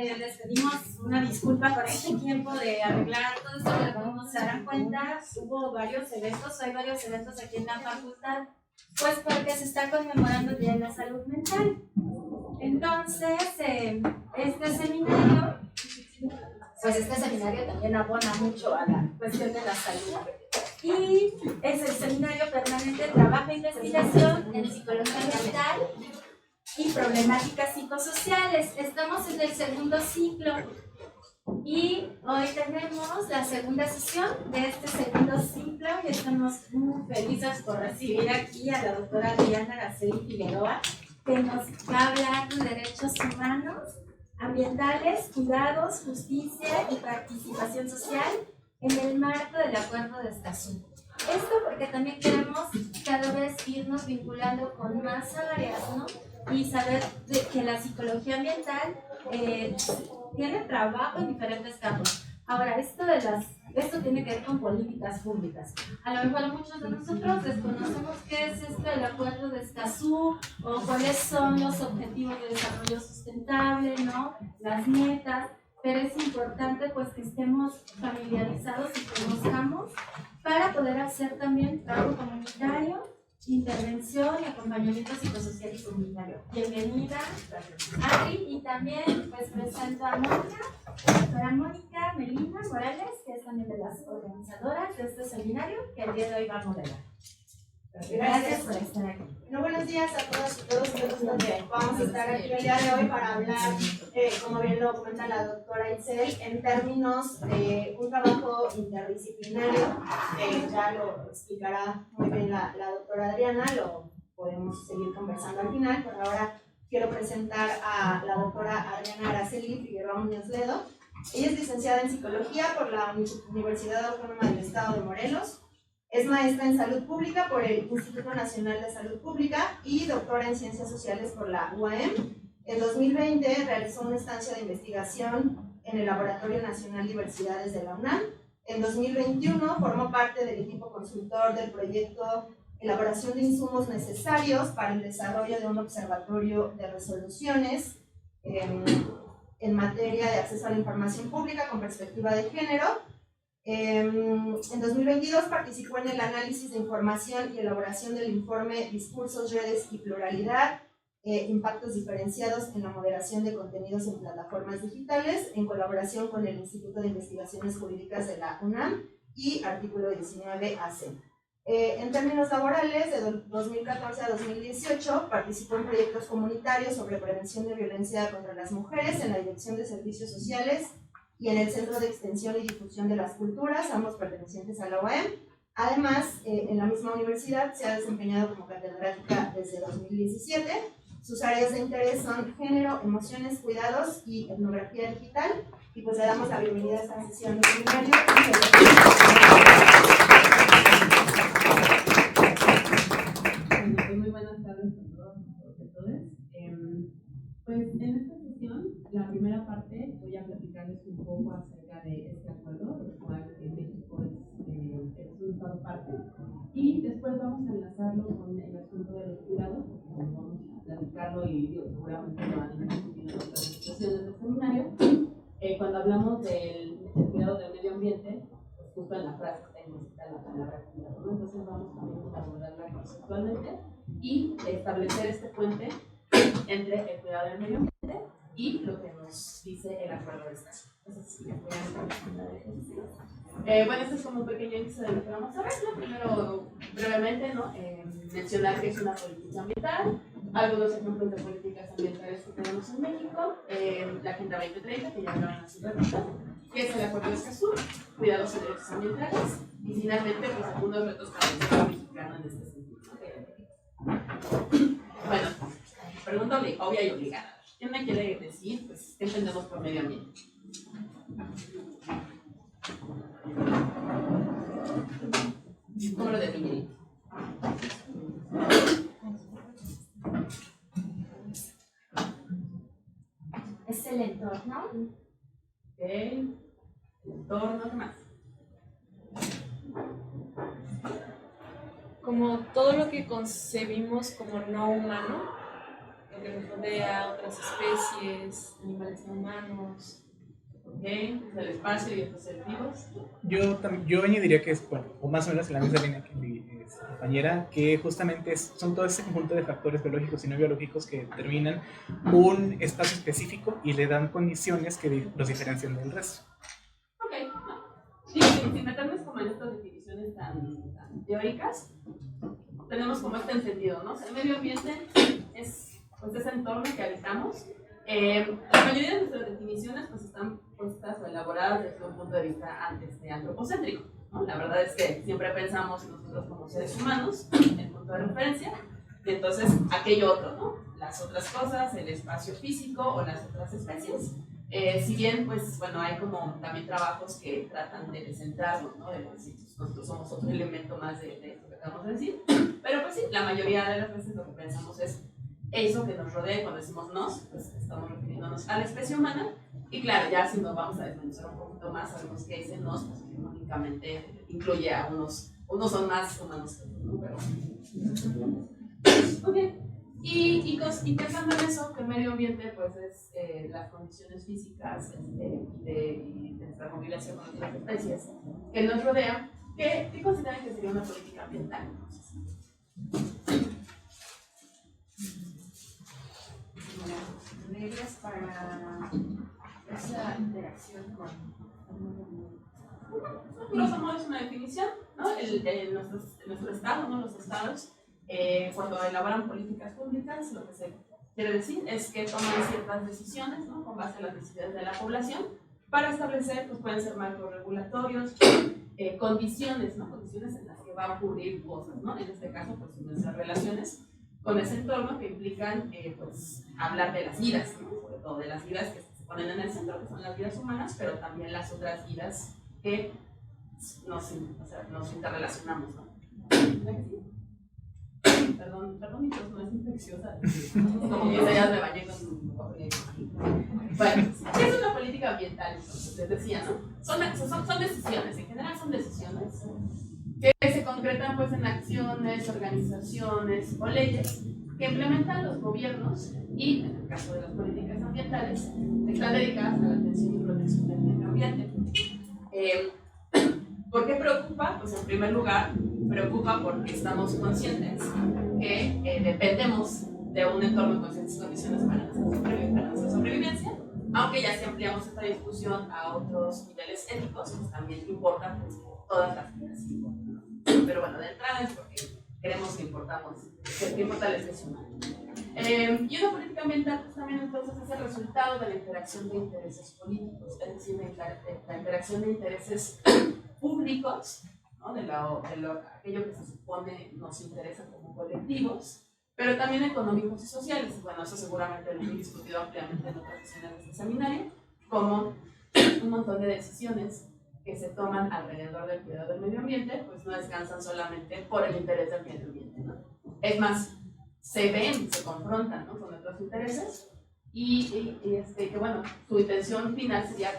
les pedimos una disculpa por este tiempo de arreglar todo esto, pero como se darán cuenta, hubo varios eventos, hay varios eventos aquí en la facultad, pues porque se está conmemorando el Día de la Salud Mental. Entonces, este seminario también abona mucho a la cuestión de la salud. Y es el seminario permanente de trabajo e investigación en psicología ambiental y problemáticas psicosociales. Estamos en el segundo ciclo y hoy tenemos la segunda sesión de este segundo ciclo y estamos muy felices por recibir aquí a la doctora Adriana Araceli Figueroa, que nos va a hablar de derechos humanos, ambientales, cuidados, justicia y participación social en el marco del Acuerdo de Escazú. Esto porque también queremos cada vez irnos vinculando con más áreas, ¿no? Y saber que la psicología ambiental tiene trabajo en diferentes campos. Ahora, esto tiene que ver con políticas públicas. A lo mejor muchos de nosotros desconocemos qué es esto del Acuerdo de Escazú o cuáles son los objetivos de desarrollo sustentable, ¿no? Las metas, pero es importante pues que estemos familiarizados y conozcamos para poder hacer también trabajo comunitario, intervención y acompañamiento psicosocial y comunitario. Bienvenida, Adri, y también pues presento a Mónica, doctora Mónica Melina Morales, que es también de las organizadoras de este seminario que el día de hoy va a moderar. Gracias por estar aquí. Bueno, buenos días a todas y todos donde vamos a estar aquí el día de hoy para hablar, como bien lo comenta la doctora Itzel, en términos de un trabajo interdisciplinario. Ya lo explicará muy bien la doctora Adriana, lo podemos seguir conversando al final. Por ahora quiero presentar a la doctora Adriana Araceli Figueroa Muñoz Ledo. Ella es licenciada en Psicología por la Universidad Autónoma del Estado de Morelos. Es maestra en Salud Pública por el Instituto Nacional de Salud Pública y doctora en Ciencias Sociales por la UAM. En 2020 realizó una estancia de investigación en el Laboratorio Nacional de Diversidades de la UNAM. En 2021 formó parte del equipo consultor del proyecto Elaboración de insumos necesarios para el desarrollo de un observatorio de resoluciones en materia de acceso a la información pública con perspectiva de género. En 2022 participó en el análisis de información y elaboración del informe Discursos, Redes y Pluralidad, impactos diferenciados en la moderación de contenidos en plataformas digitales, en colaboración con el Instituto de Investigaciones Jurídicas de la UNAM y artículo 19 AC. En términos laborales, de 2014 a 2018 participó en proyectos comunitarios sobre prevención de violencia contra las mujeres en la Dirección de Servicios Sociales y en el Centro de Extensión y Difusión de las Culturas, ambos pertenecientes a la UAM. Además, en la misma universidad se ha desempeñado como catedrática desde 2017. Sus áreas de interés son género, emociones, cuidados y etnografía digital. Y pues le damos la bienvenida a esta sesión de seminario. Muy buenas tardes a todos y todas. Pues en esta sesión, la primera parte, voy a platicarles un poco acerca de este acuerdo, del cual México es un estado parte, y después vamos a enlazarlo con el asunto de los cuidados, porque vamos a platicarlo y seguramente lo han discutido en otras situaciones del seminario. Cuando hablamos del cuidado del medio ambiente, pues justo en la frase está la palabra cuidado, ¿no? Entonces vamos también a abordarla conceptualmente y establecer este puente entre el cuidado del medio ambiente y lo que nos dice el acuerdo de Escazú. Bueno, este es como un pequeño índice de lo que vamos a ver, ¿no? Primero, brevemente, ¿no? Mencionar que es una política ambiental, algunos ejemplos de políticas ambientales que tenemos en México, la Agenda 2030, que ya hablaban hace un ratito, que es el acuerdo de Escazú, cuidados y derechos ambientales, y finalmente, pues algunos retos para el Estado mexicano en este sentido. Bueno, pregunta obvia y obligada. ¿Qué me quiere decir? Pues, ¿qué entendemos por medio ambiente? ¿Cómo lo definiría? Es el entorno. Ok, el entorno, ¿qué más? Como todo lo que concebimos como no humano, lo que nos rodea, otras especies, animales no humanos, ¿okay? El espacio y otros seres vivos. Yo añadiría que es, bueno, o más o menos en la misma línea que mi compañera, que justamente son todo ese conjunto de factores biológicos y no biológicos que determinan un espacio específico y le dan condiciones que los diferencian del resto. Ok, sin meternos como en estas definiciones tan teóricas, tenemos como este entendido, ¿no? O sea, el medio ambiente es pues, ese entorno que habitamos. La mayoría de nuestras definiciones pues, están puestas o elaboradas desde un punto de vista antes de antropocéntrico, ¿no? La verdad es que siempre pensamos en nosotros como seres humanos, el punto de referencia, y entonces aquello otro, ¿no? Las otras cosas, el espacio físico o las otras especies. Si bien, pues, bueno, hay como también trabajos que tratan de descentrarnos, ¿no? De decir, nosotros somos otro elemento más de esto que acabamos de decir, pero pues sí, la mayoría de las veces lo que pensamos es eso que nos rodea. Cuando decimos nos, pues estamos refiriéndonos a la especie humana, y claro, ya si nos vamos a desmenuzar un poquito más, sabemos que ese nos, pues, únicamente incluye a unos son más humanos que otros, ¿no? Pero, ok. Y pensando en eso, que el medio ambiente pues es las condiciones físicas de nuestra convivencia con otras especies que nos rodean, ¿qué consideran que sería una política ambiental entonces? Reglas para esa interacción con grosso modo es una definición, ¿no? En nuestro estado, ¿no? Los estados, cuando elaboran políticas públicas, lo que se quiere decir es que toman ciertas decisiones, ¿no? Con base a las necesidades de la población para establecer, pues pueden ser marcos regulatorios, condiciones, ¿no? Condiciones en las que va a ocurrir cosas, ¿no? En este caso, pues nuestras relaciones con ese entorno que implican, pues, hablar de las vidas, ¿no? Sobre todo de las vidas que se ponen en el centro, que son las vidas humanas, pero también las otras vidas que nos interrelacionamos, ¿no? Perdón, mi tos no es infecciosa. Como 15 días me bañé con un poco de... Bueno, ¿qué es una política ambiental? Entonces, les decía, ¿no? Son decisiones, en general son decisiones que se concretan pues en acciones, organizaciones o leyes que implementan los gobiernos y, en el caso de las políticas ambientales, están dedicadas a la atención y protección del medio ambiente. ¿Por qué preocupa? Pues en primer lugar, preocupa porque estamos conscientes que dependemos de un entorno con ciertas condiciones para nuestra sobrevivencia, aunque ya si ampliamos esta discusión a otros niveles éticos, pues también importa pues, todas las vidas importan. Pero bueno, de entrada es porque creemos que importa la especie humana. Y una política ambiental pues, también entonces es el resultado de la interacción de intereses políticos, es decir, la interacción de intereses públicos, ¿no? de aquello que se supone nos interesa como colectivos, pero también económicos y sociales. Bueno, eso seguramente lo hemos discutido ampliamente en otras sesiones de este seminario, como un montón de decisiones que se toman alrededor del cuidado del medio ambiente, pues no descansan solamente por el interés del medio ambiente, ¿no? Es más, se ven, se confrontan, ¿no? con otros intereses y que bueno, su intención final sería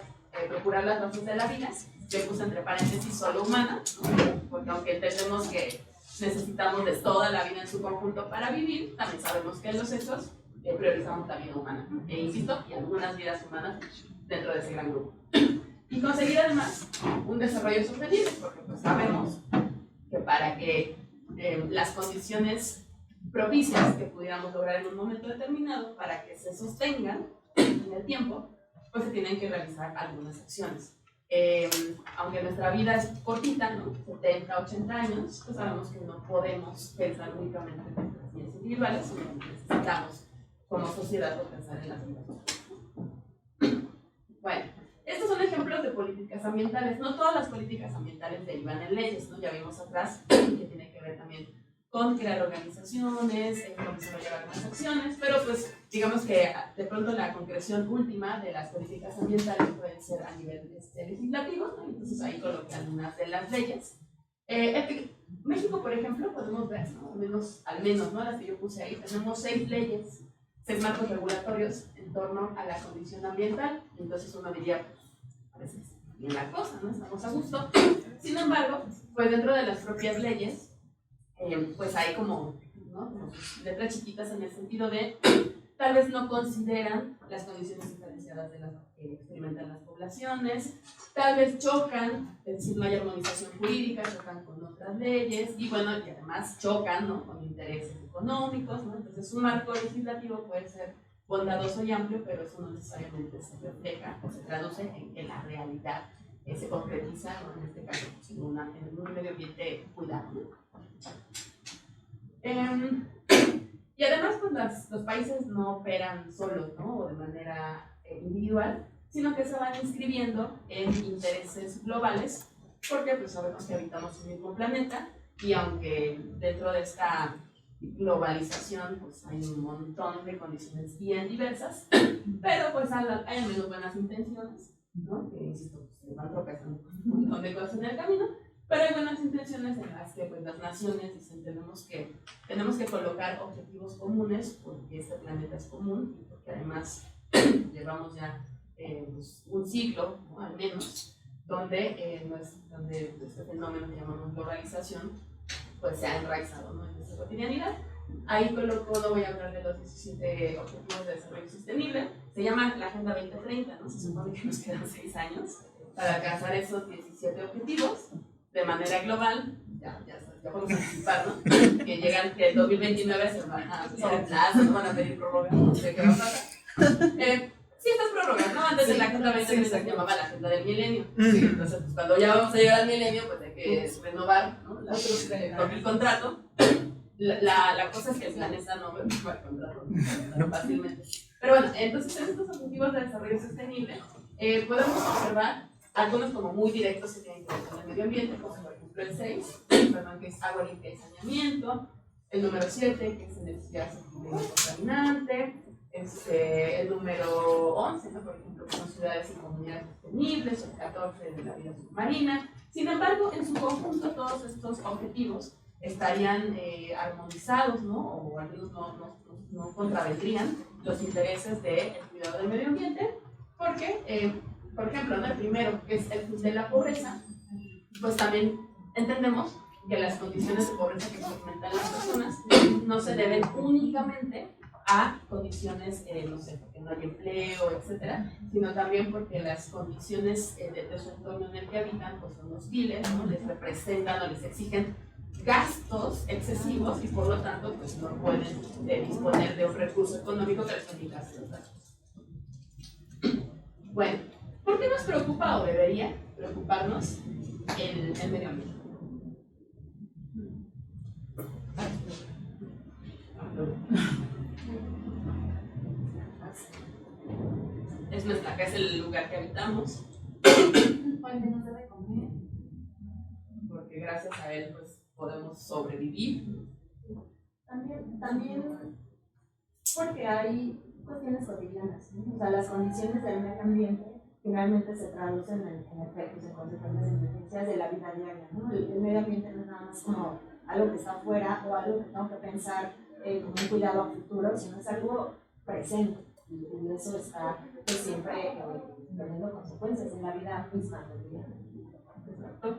procurar las bases de la vida, que puse entre paréntesis solo humana, ¿no? Porque aunque entendemos que necesitamos de toda la vida en su conjunto para vivir, también sabemos que en los hechos priorizamos la vida humana, e insisto, y algunas vidas humanas dentro de ese gran grupo. Y conseguir además un desarrollo sostenible, porque pues sabemos que para que las condiciones propicias que pudiéramos lograr en un momento determinado, para que se sostengan en el tiempo, pues se tienen que realizar algunas acciones. Aunque nuestra vida es cortita, ¿no? 70, 80 años, pues sabemos que no podemos pensar únicamente en nuestras vidas individuales, sino que necesitamos como sociedad pensar en las vidas. Bueno, estos son ejemplos de políticas ambientales. No todas las políticas ambientales derivan en leyes, ¿no? Ya vimos atrás que tiene que ver también con crear organizaciones, con desarrollar algunas acciones, pero pues digamos que de pronto la concreción última de las políticas ambientales pueden ser a nivel legislativo, ¿no? Entonces ahí coloqué algunas de las leyes. México, por ejemplo, podemos ver, ¿no? al menos, ¿no? Las que yo puse ahí, tenemos 6 leyes, 6 marcos regulatorios en torno a la condición ambiental. Entonces uno diría, pues, parece bien la cosa, ¿no? Estamos a gusto. Sin embargo, pues dentro de las propias leyes, pues hay como, ¿no? letras chiquitas en el sentido de tal vez no consideran las condiciones diferenciadas de las que experimentan las poblaciones, tal vez chocan, es decir, no hay armonización jurídica, chocan con otras leyes, y bueno, y además chocan, ¿no?, con intereses económicos, ¿no? Entonces un marco legislativo puede ser bondadoso y amplio, pero eso no necesariamente se refleja o se traduce en que la realidad se concretiza, ¿no?, en este caso, pues, en un medio ambiente cuidado, ¿no? Y además, pues los países no operan solos, ¿no?, o de manera individual, sino que se van inscribiendo en intereses globales, porque pues sabemos que habitamos el mismo planeta, y aunque dentro de esta globalización pues hay un montón de condiciones bien diversas, pero pues hay al menos buenas intenciones, ¿no?, que insisto, pues, se van tropezando con un montón de cosas en el camino, pero hay buenas intenciones en las que pues, las naciones dicen tenemos que colocar objetivos comunes porque este planeta es común y porque además llevamos ya pues, un siglo, ¿no?, al menos, donde este fenómeno que llamamos globalización pues se ha enraizado, ¿no?, en nuestra cotidianidad. Ahí coloco, no voy a hablar de los 17 Objetivos de Desarrollo Sostenible, se llama la Agenda 2030, ¿no? Se supone que nos quedan 6 años para alcanzar esos 17 objetivos de manera global. Ya podemos anticipar, ¿no?, que llegan, que el 2029 se van a hacer el plazo, no van a pedir prórroga, no sé qué va a pasar. Sí, estas prórrogas, ¿no? Antes de la Agenda 2030 se llamaba la Agenda del Milenio. Sí, entonces, pues, cuando ya vamos a llegar al milenio, pues hay que renovar, ¿no?, el contrato. La cosa es que el planeta no me va el contrato fácilmente. Pero bueno, entonces en estos objetivos de desarrollo sostenible podemos observar algunos como muy directos que tienen que ver con el medio ambiente, como por ejemplo el 6, que es agua limpia y saneamiento, el número 7, que es energía sostenible y contaminante, el número 11, ¿no?, por ejemplo, que son ciudades y comunidades sostenibles, el 14 de la vida submarina. Sin embargo, en su conjunto todos estos objetivos estarían armonizados, ¿no?, o al menos no contravendrían los intereses del cuidado del medio ambiente, porque, por ejemplo, ¿no?, el primero, que es el fin de la pobreza, pues también entendemos que las condiciones de pobreza que experimentan las personas no se deben únicamente a condiciones, no sé, porque no hay empleo, etcétera, sino también porque las condiciones de su entorno en el que habitan pues son hostiles, ¿no?, les representan o les exigen gastos excesivos y por lo tanto pues no pueden disponer de un recurso económico que les permita hacer los gastos. Bueno, ¿por qué nos preocupa o debería preocuparnos el medio ambiente? Es nuestra casa, el lugar que habitamos. ¿Cuál nos debe comer? Porque gracias a él pues podemos sobrevivir. También porque hay cuestiones cotidianas, ¿no? O sea, las condiciones del medio ambiente finalmente se traducen en efectos, en consecuencias, en emergencias de la vida diaria, ¿no? El medio ambiente no es nada más como algo que está afuera o algo que tengo que pensar como un cuidado a futuro, sino es algo presente y eso está pues, siempre teniendo consecuencias en la vida misma cotidiana.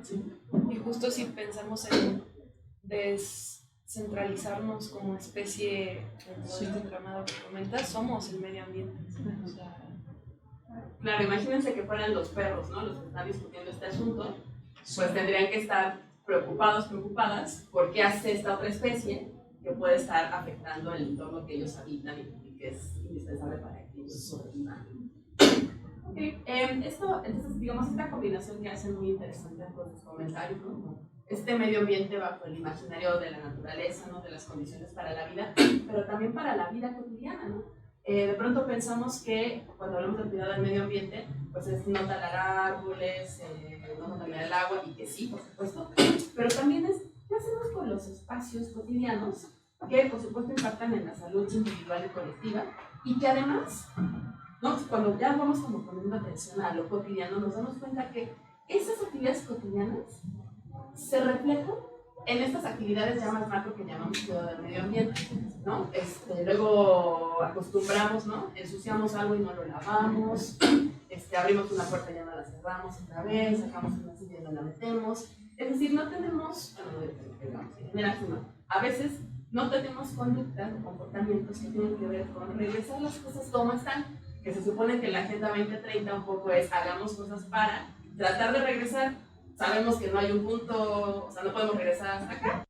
Sí. Y justo si pensamos en descentralizarnos como especie dentro de este entramado que comentas, somos el medio ambiente. O sea, claro, imagínense que fueran los perros, ¿no?, los que están discutiendo este asunto, pues tendrían que estar preocupadas por qué hace esta otra especie que puede estar afectando el entorno que ellos habitan y que es indispensable para que ellos sobrevivan. Okay. Entonces, digamos, esta combinación que hace muy interesante con sus comentarios, ¿no? Este medio ambiente bajo el imaginario de la naturaleza, ¿no?, de las condiciones para la vida, pero también para la vida cotidiana, ¿no? De pronto pensamos que cuando hablamos del cuidado del medio ambiente, pues es no talar árboles, no contaminar el agua, y que sí, por supuesto, pero también es qué hacemos con los espacios cotidianos que, por supuesto, impactan en la salud individual y colectiva, y que además, ¿no?, cuando ya vamos como poniendo atención a lo cotidiano, nos damos cuenta que esas actividades cotidianas se reflejan en estas actividades ya más macro que llamamos cuidado del medio ambiente, ¿no? Luego acostumbramos, ¿no?, ensuciamos algo y no lo lavamos, abrimos una puerta y ya no la cerramos otra vez, sacamos una silla y no la metemos, es decir, no tenemos, a veces no tenemos conductas o comportamientos que tienen que ver con regresar las cosas como están, que se supone que la Agenda 2030 un poco es hagamos cosas para tratar de regresar. Sabemos que no hay un punto, o sea, no podemos regresar hasta acá,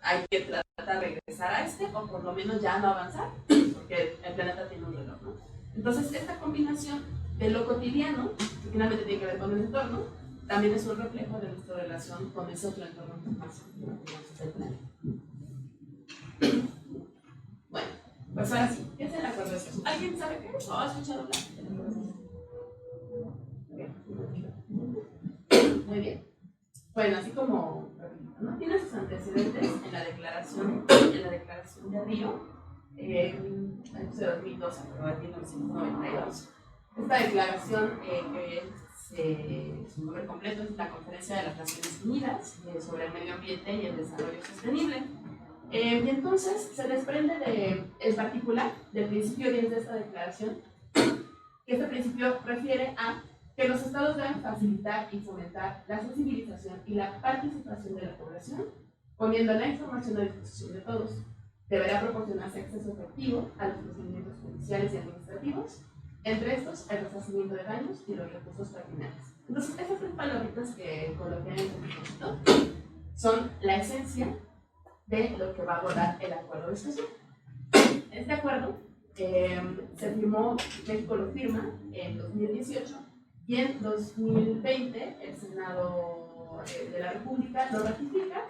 hay que tratar de regresar a este, o por lo menos ya no avanzar, porque el planeta tiene un reloj, ¿no? Entonces, esta combinación de lo cotidiano, que finalmente tiene que ver con el entorno, también es un reflejo de nuestra relación con ese otro entorno más, digamos, el planeta. Bueno, pues ahora sí, ¿qué es el acuerdo de Escazú? ¿Alguien sabe qué es? ¿O ha escuchado hablar del acuerdo de Escazú? Muy bien. Bueno, así como ¿no? Tiene sus antecedentes en la declaración de Río, de 2002 a 1992. Esta declaración, su nombre completo es la Conferencia de las Naciones Unidas sobre el Medio Ambiente y el Desarrollo Sostenible. Y entonces se desprende en particular del principio 10 de esta declaración, que este principio refiere a que los estados deben facilitar y fomentar la sensibilización y la participación de la población, poniendo la información a disposición de todos. Deberá proporcionarse acceso efectivo a los procedimientos judiciales y administrativos, entre estos el resarcimiento de daños y los recursos patrimoniales. Entonces, esas tres palabritas que coloqué en el propósito son la esencia de lo que va a abordar el acuerdo de Escazú. Este acuerdo se firmó, México lo firma en 2018 y en 2020 el Senado de la República lo ratifica.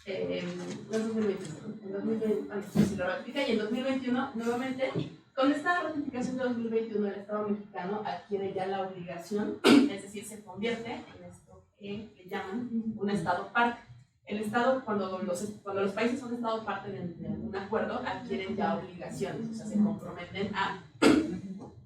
No es 2021, en 2020 sí lo ratifica y en 2021 nuevamente. Con esta ratificación de 2021 el Estado mexicano adquiere ya la obligación, es decir, se convierte en esto que le llaman un Estado parte. El Estado, cuando los países son Estado parte de un acuerdo, adquieren ya obligaciones, o sea, se comprometen a.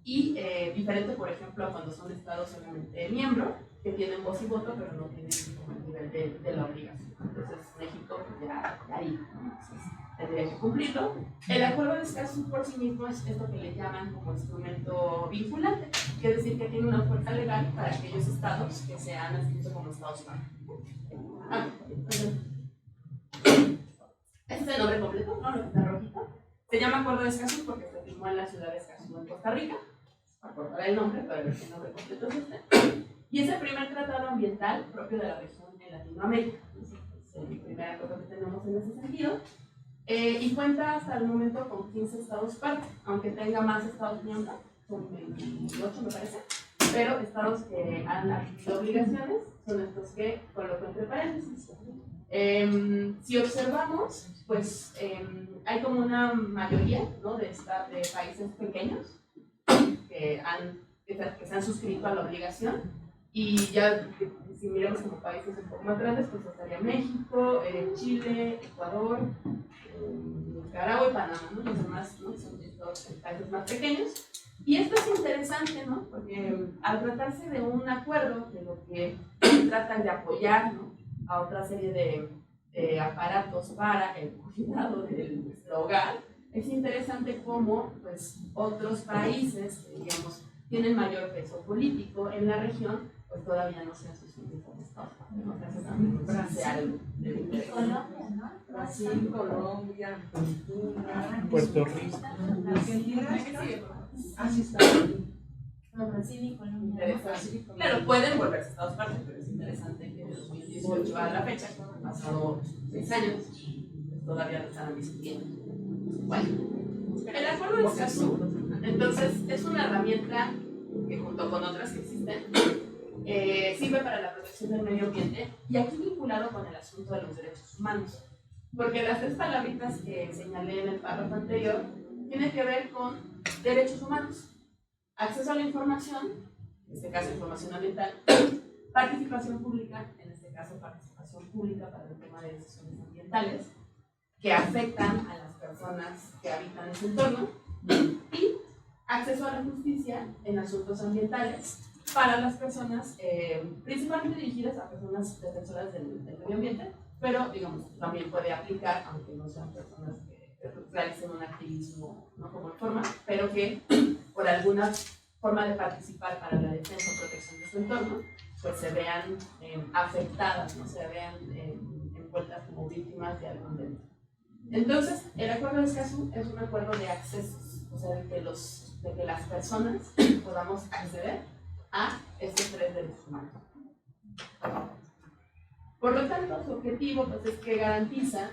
Y diferente, por ejemplo, a cuando son Estados solamente miembros, que tienen voz y voto, pero no tienen como el nivel de la obligación. Entonces, México pues, ya ahí, entonces, tendría que cumplirlo. El acuerdo de Escazú por sí mismo es esto que le llaman como instrumento vinculante, quiere decir que tiene una fuerza legal para aquellos estados que se han adscrito como estados parte. Este es el nombre completo, ¿no? Lo que está rojito. Se llama Acuerdo de Escazú porque se firmó en la ciudad de Escazú, en Costa Rica. Acordará el nombre, pero el nombre completo es este. Y es el primer tratado ambiental propio de la región en Latinoamérica. Es el primer acuerdo que tenemos en ese sentido. Y cuenta hasta el momento con 15 estados parte, aunque tenga más estados miembros, son 28 me parece, pero estados que han adquirido obligaciones son estos que coloco entre paréntesis. Si observamos, pues hay como una mayoría, ¿no? de países pequeños que se han suscrito a la obligación, y ya si miramos como países un poco más grandes, pues estaría México, Chile, Ecuador, Nicaragua y Panamá, ¿no? Los demás, ¿no? Son estos países más pequeños. Y esto es interesante, ¿no? Porque al tratarse de un acuerdo de lo que tratan de apoyar, ¿no? a otra serie de aparatos para el cuidado de nuestro hogar, es interesante cómo pues, otros países, digamos, tienen mayor peso político en la región, pues todavía no se han suscrito como Estados Unidos. Brasil, Colombia, ¿no? Brasil, Colombia, Puerto Rico. Argentina. Así está. No, Brasil y Colombia. Interesante. Claro, pueden volverse Estados partes, pero es interesante que de 2018 a la fecha, han pasado 6 años, pues todavía lo están discutiendo. Bueno, el acuerdo de Escazú, entonces, es una herramienta que junto con otras que existen, sirve para la protección del medio ambiente y aquí vinculado con el asunto de los derechos humanos. Porque las tres palabritas que señalé en el párrafo anterior tienen que ver con derechos humanos, acceso a la información, en este caso información ambiental, participación pública, en este caso participación pública para el tema de decisiones ambientales que afectan a las personas que habitan ese entorno, y acceso a la justicia en asuntos ambientales para las personas, principalmente dirigidas a personas defensoras del medio ambiente, pero digamos, también puede aplicar, aunque no sean personas que realicen un activismo no como forma, pero que por alguna forma de participar para la defensa o protección de su entorno, pues se vean afectadas, no se vean envueltas como víctimas de algún delito. Entonces, el acuerdo de Escazú es un acuerdo de accesos, o sea, de que las personas podamos acceder a estos 3 derechos humanos. Por lo tanto, su objetivo pues, es que garantiza,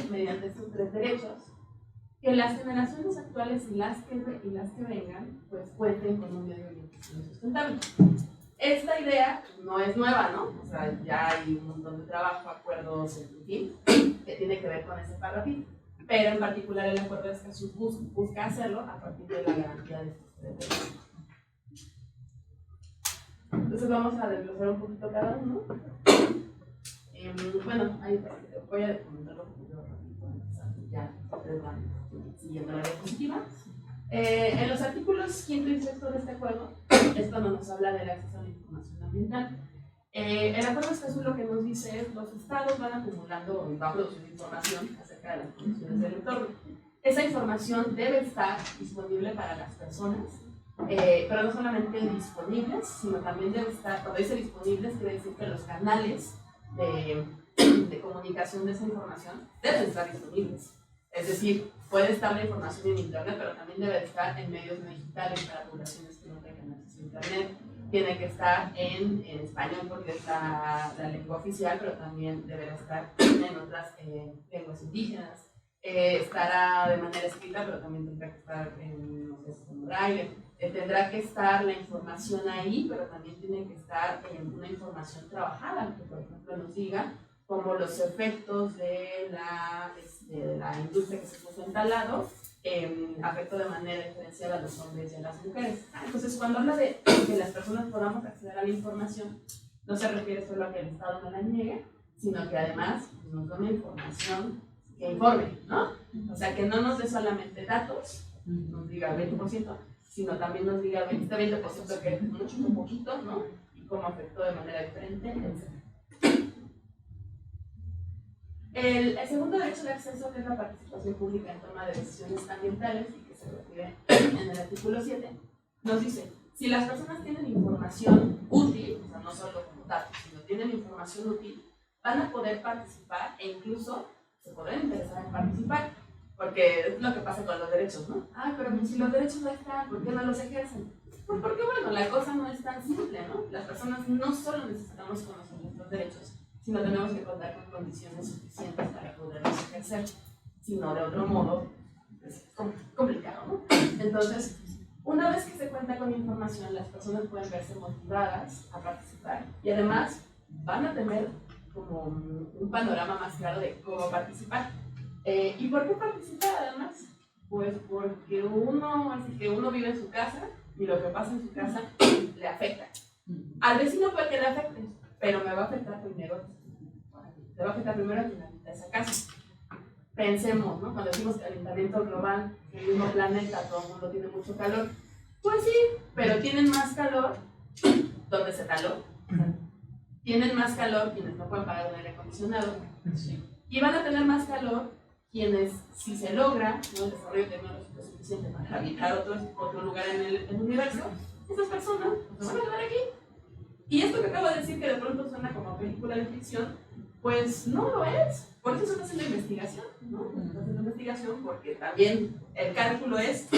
mediante estos 3 derechos, que las generaciones actuales y las que vengan, pues cuenten con un medio ambiente sustentable. Esta idea no es nueva, ¿no? O sea, ya hay un montón de trabajo, acuerdos, en fin, que tiene que ver con ese párrafo, pero en particular el acuerdo de Escazú busca hacerlo a partir de la garantía de estos 3 derechos. Entonces vamos a desglosar un poquito cada uno. Bueno, ahí voy a comentarlo un poquito rápido, ya ustedes van siguiendo la diapositiva. En los artículos 5 y 6 de este acuerdo, esto nos habla del acceso a la información ambiental. El acuerdo de Escazú lo que nos dice es que los estados van acumulando y van produciendo información acerca de las condiciones del entorno. Esa información debe estar disponible para las personas, pero no solamente disponibles, sino también debe estar, cuando dice disponibles, quiere decir que los canales de comunicación de esa información deben estar disponibles. Es decir, puede estar la información en internet, pero también debe estar en medios no digitales para poblaciones que no tengan acceso a internet. Tiene que estar en español porque es la lengua oficial, pero también deberá estar en otras lenguas indígenas. Estará de manera escrita, pero también tendrá que estar en, no sé, en braille. Tendrá que estar la información ahí, pero también tiene que estar en una información trabajada, que por ejemplo nos diga como los efectos de la industria que se puso en tal lado afectó de manera diferencial a los hombres y a las mujeres. Entonces, cuando habla de que las personas podamos acceder a la información, no se refiere solo a que el Estado no la niegue, sino que además nos dé una información que informe, ¿no? O sea, que no nos dé solamente datos, nos diga 20%, sino también nos diga 20% que es mucho, un poquito, ¿no? Y cómo afectó de manera diferente, etc. El segundo derecho de acceso, que es la participación pública en toma de decisiones ambientales, y que se refiere en el artículo 7, nos dice, si las personas tienen información útil, o sea, no solo como datos, sino tienen información útil, van a poder participar e incluso se podrán interesar en participar, porque es lo que pasa con los derechos, ¿no? Ah, pero si los derechos no están, ¿por qué no los ejercen? Pues porque, bueno, la cosa no es tan simple, ¿no? Las personas no solo necesitamos conocer nuestros derechos, sino tenemos que contar con condiciones suficientes para poderlos ejercer, sino de otro modo es complicado, ¿no? Entonces, una vez que se cuenta con información, las personas pueden verse motivadas a participar y además van a tener como un panorama más claro de cómo participar. ¿Y por qué participar además? Pues porque uno vive en su casa y lo que pasa en su casa le afecta. Al vecino puede que le afecte, pero me va a afectar primero. Le va a afectar primero a quien habita esa casa. Pensemos, ¿no? Cuando decimos calentamiento global, que el mismo planeta, todo el mundo tiene mucho calor. Pues sí, pero tienen más calor donde se taló. Tienen más calor quienes no pueden pagar un aire acondicionado. Y van a tener más calor quienes, si se logra, ¿no?, el desarrollo tecnológico suficiente para habitar otro lugar en el universo, esas personas se van a quedar aquí. Y esto que acabo de decir, que de pronto suena como película de ficción, pues no lo es. Por eso se está haciendo investigación, ¿no? Se está haciendo investigación porque también el cálculo es,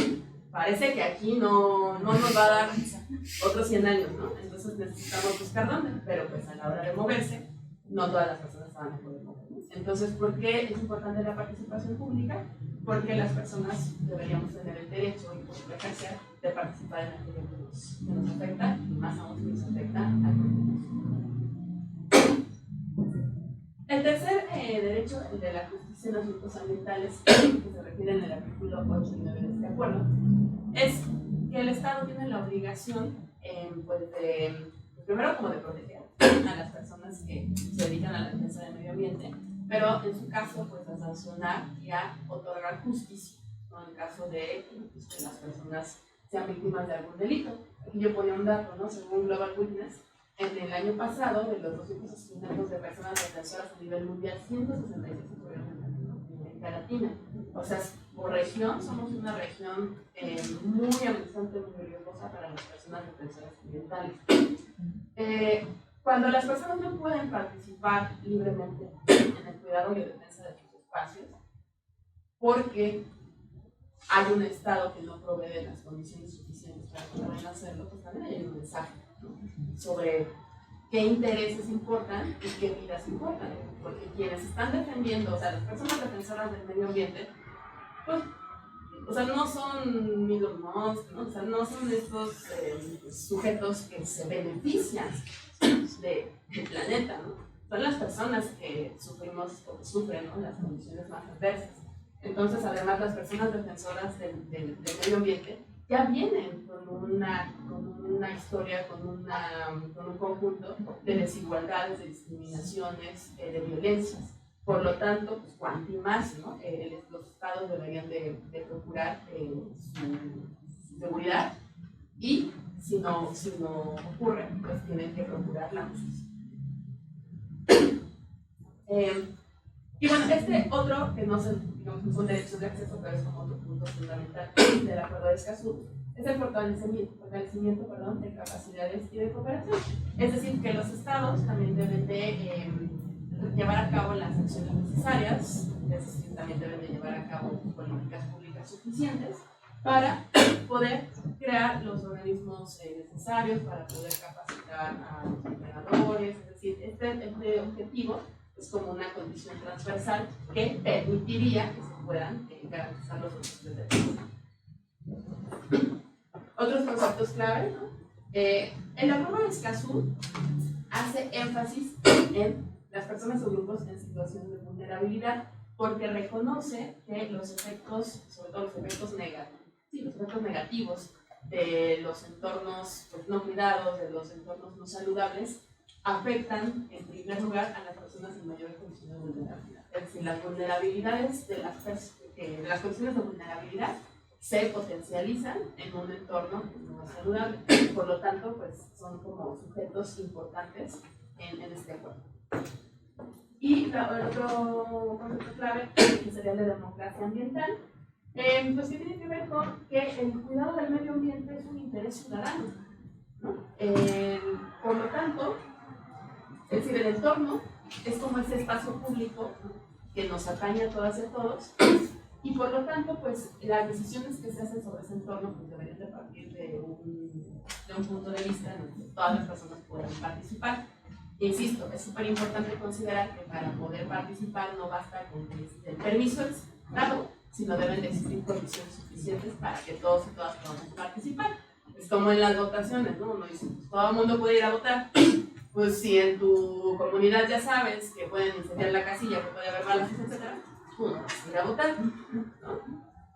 parece que aquí no nos va a dar otros 100 años, ¿no? Entonces necesitamos buscar dónde, pero pues a la hora de moverse, no todas las personas van a poder moverse. Entonces, ¿por qué es importante la participación pública? Porque las personas deberíamos tener el derecho y poder ejercer de participar en aquello que nos afecta, y más aún si nos afecta al medio. El tercer derecho, el de la justicia en asuntos ambientales, que se refiere en el artículo 8 y 9 de este acuerdo, es que el Estado tiene la obligación, pues primero como de proteger a las personas que se dedican a la defensa del medio ambiente, pero en su caso, pues a sancionar y a otorgar justicia, ¿no?, en caso de pues, que las personas sean víctimas de algún delito. Aquí yo ponía un dato, ¿no? Según Global Witness, en el año pasado, de los 200 asesinatos de personas defensoras a nivel mundial, 166 ocurrieron en América Latina. O sea, por región, somos una región muy amenazante, muy riesgosa para las personas defensoras ambientales. Cuando las personas no pueden participar libremente en el cuidado y defensa de sus espacios, porque hay un Estado que no provee de las condiciones suficientes para que puedan hacerlo, pues también hay un mensaje, ¿no?, sobre qué intereses importan y qué vidas importan. Porque quienes están defendiendo, o sea, las personas defensoras del medio ambiente, pues, o sea, no son Elon Musk, ¿no? O sea, no son estos sujetos que se benefician del planeta, ¿no? Son las personas que sufrimos o que sufren, ¿no?, las condiciones más adversas. Entonces, además, las personas defensoras del medio ambiente ya vienen con una historia, con un conjunto de desigualdades, de discriminaciones, de violencias. Por lo tanto, pues, cuanto más, ¿no?, los estados deberían de procurar su seguridad, y si no ocurre, pues tienen que procurar la justicia. Y bueno, este otro, que no son derechos de acceso, pero es como otro punto fundamental del acuerdo de Escazú, es el fortalecimiento de capacidades y de cooperación. Es decir, que los estados también deben de llevar a cabo las acciones necesarias, es decir, también deben de llevar a cabo políticas públicas suficientes para poder crear los organismos necesarios, para poder capacitar a los operadores. Es decir, este objetivo es como una condición transversal que permitiría que se puedan garantizar los derechos de derechos. Otros conceptos clave, ¿no? El acuerdo de Escazú hace énfasis en las personas o grupos en situación de vulnerabilidad, porque reconoce que los efectos, sobre todo los efectos negativos de los entornos, pues, no cuidados, de los entornos no saludables, afectan en primer lugar a las personas en mayores condiciones de vulnerabilidad. Es decir, las vulnerabilidades de las condiciones de vulnerabilidad se potencializan en un entorno no saludable. Por lo tanto, pues, son como sujetos importantes en este acuerdo. Y el otro concepto clave, que sería el de democracia ambiental, pues que tiene que ver con que el cuidado del medio ambiente es un interés ciudadano, ¿no? Por lo tanto, es decir, el entorno es como ese espacio público que nos atañe a todas y a todos, y por lo tanto, pues, las decisiones que se hacen sobre ese entorno pues, deberían de partir de un punto de vista en el que todas las personas puedan participar. Insisto, es súper importante considerar que para poder participar no basta con que el permiso es dado, sino deben de existir condiciones suficientes para que todos y todas podamos participar. Es como en las votaciones, ¿no? Uno dice, pues, todo el mundo puede ir a votar. Pues si en tu comunidad ya sabes que pueden incendiar la casilla, que puede haber balas, etc., tú no vas a ir a votar, ¿no?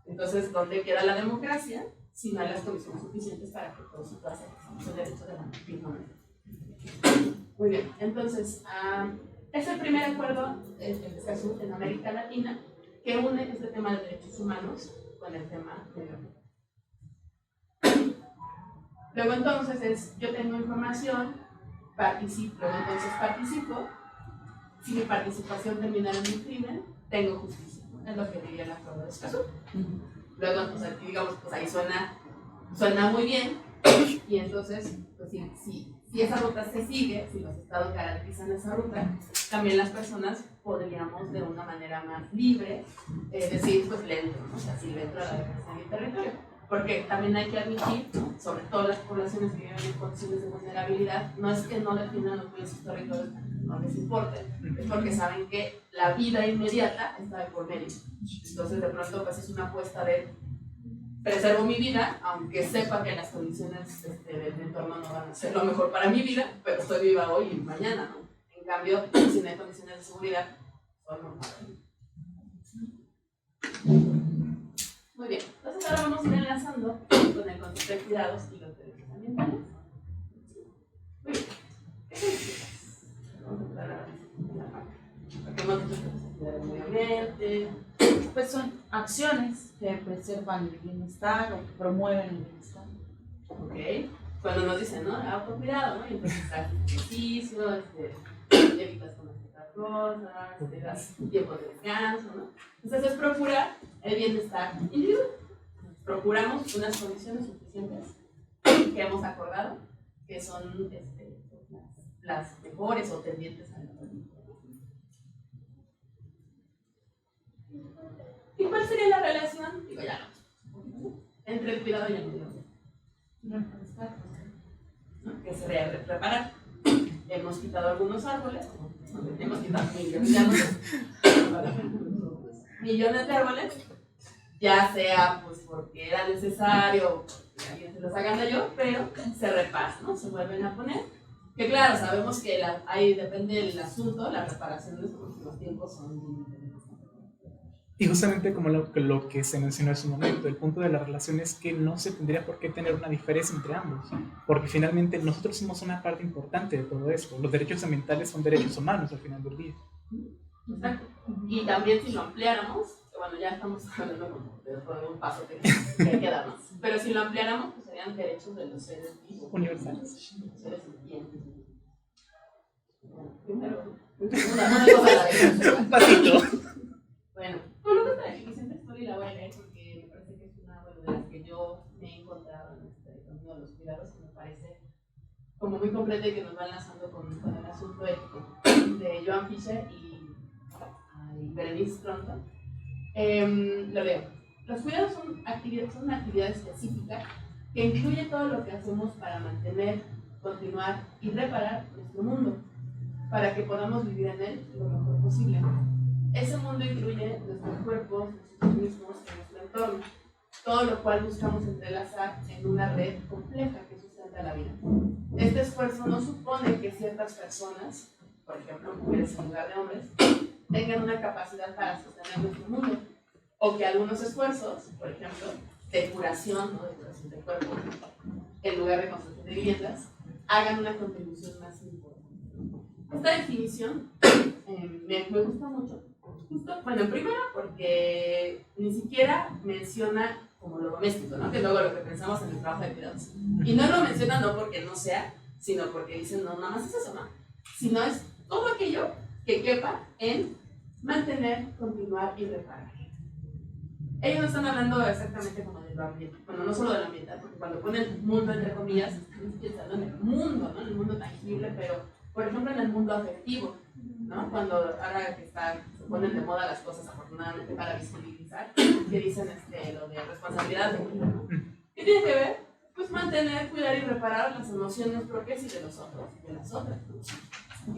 Entonces, ¿dónde queda la democracia si no hay las condiciones suficientes para que todos y todas ejerzamos el derecho de la misma manera? Muy bien, entonces, es el primer acuerdo en América Latina que une este tema de derechos humanos con el tema medio ambiente. Luego entonces yo tengo información, participo, si mi participación terminara en un crimen, tengo justicia, ¿no? Es lo que diría el acuerdo de Escazú. Luego, pues, aquí, digamos, pues ahí suena muy bien, y entonces, pues si esa ruta se sigue, si los estados garantizan esa ruta, también las personas podríamos de una manera más libre decir, pues le entro, ¿no? O sea, si le entro a la defensa del territorio. Porque también hay que admitir, ¿no?, sobre todo las poblaciones que viven en condiciones de vulnerabilidad, no es que no defiendan los bienes históricos, no les importe, es porque saben que la vida inmediata está de por medio. Entonces, de pronto, pues es una apuesta de preservo mi vida, aunque sepa que las condiciones del entorno no van a ser lo mejor para mi vida, pero estoy viva hoy y mañana, ¿no? En cambio, si no hay condiciones de seguridad, son normales. Muy bien, entonces ahora vamos a ir enlazando con el concepto de cuidados y los derechos ambientales. Muy bien, ¿qué significa? Vamos a entrar a la parte. Porque hemos dicho que se cuida del medio ambiente. Pues son acciones que preservan el bienestar o que promueven el bienestar. Ok, cuando nos dicen, ¿no?, autocuidado, ¿no? Y entonces haces ejercicio, evitas comer otras cosas, te das tiempo de descanso, ¿no? Entonces es procurar el bienestar individual. Procuramos unas condiciones suficientes que hemos acordado, que son las mejores o tendientes a la salud. cuál sería la relación? Digo, ya no. Entre el cuidado y el medio ambiente. ¿No? Que sería reparar. Hemos quitado algunos árboles, hemos quitado millones de árboles, ya sea pues porque era necesario o porque alguien se los haga yo, pero se reparan, ¿no? Se vuelven a poner. Que claro, sabemos que ahí depende del asunto, la reparación de los tiempos son diferentes. Y justamente como lo que se mencionó hace un momento, el punto de la relación es que no se tendría por qué tener una diferencia entre ambos, porque finalmente nosotros somos una parte importante de todo esto. Los derechos ambientales son derechos humanos al final del día. Exacto. Y también si lo ampliáramos, bueno, ya estamos hablando como de un paso que queda más, pero si lo ampliáramos, pues serían derechos de los seres vivos. Universales. Los seres vivientes. Bueno, primero, una cosa a la vez. Un pasito. Bueno, con lo que es la definición textual y la voy a leer porque me parece que es una de las que yo me he encontrado en este camino de los cuidados, que me parece como muy completa y que nos va enlazando con el asunto ético de Joan Fischer y Berenice Stronton. Lo leo. Los cuidados son una actividad específica que incluye todo lo que hacemos para mantener, continuar y reparar nuestro mundo, para que podamos vivir en él lo mejor posible. Ese mundo incluye nuestros cuerpos, nosotros mismos y nuestro entorno, todo lo cual buscamos entrelazar en una red compleja que sustenta la vida. Este esfuerzo no supone que ciertas personas, por ejemplo mujeres en lugar de hombres, tengan una capacidad para sostener nuestro mundo, o que algunos esfuerzos, por ejemplo, de curación o de curación del cuerpo, en lugar de construcción de viviendas, hagan una contribución más importante. Esta definición me gusta mucho. Justo, bueno, primero porque ni siquiera menciona como lo doméstico, ¿no? Que es luego lo que pensamos en el trabajo de cuidados. Y no lo menciona no porque no sea, sino porque dicen, no, nada más es eso, ¿no? Sino es todo aquello que quepa en mantener, continuar y reparar. Ellos no están hablando exactamente como del ambiente, bueno, no solo del ambiente, porque cuando ponen mundo entre comillas, están pensando en el mundo, ¿no? En el mundo tangible, pero por ejemplo en el mundo afectivo, ¿no? Cuando ahora que se ponen de moda las cosas afortunadamente para visibilizar, que dicen lo de responsabilidad de uno, ¿no? ¿Qué tiene que ver? Pues mantener, cuidar y reparar las emociones propias y de los otros y de las otras, ¿no?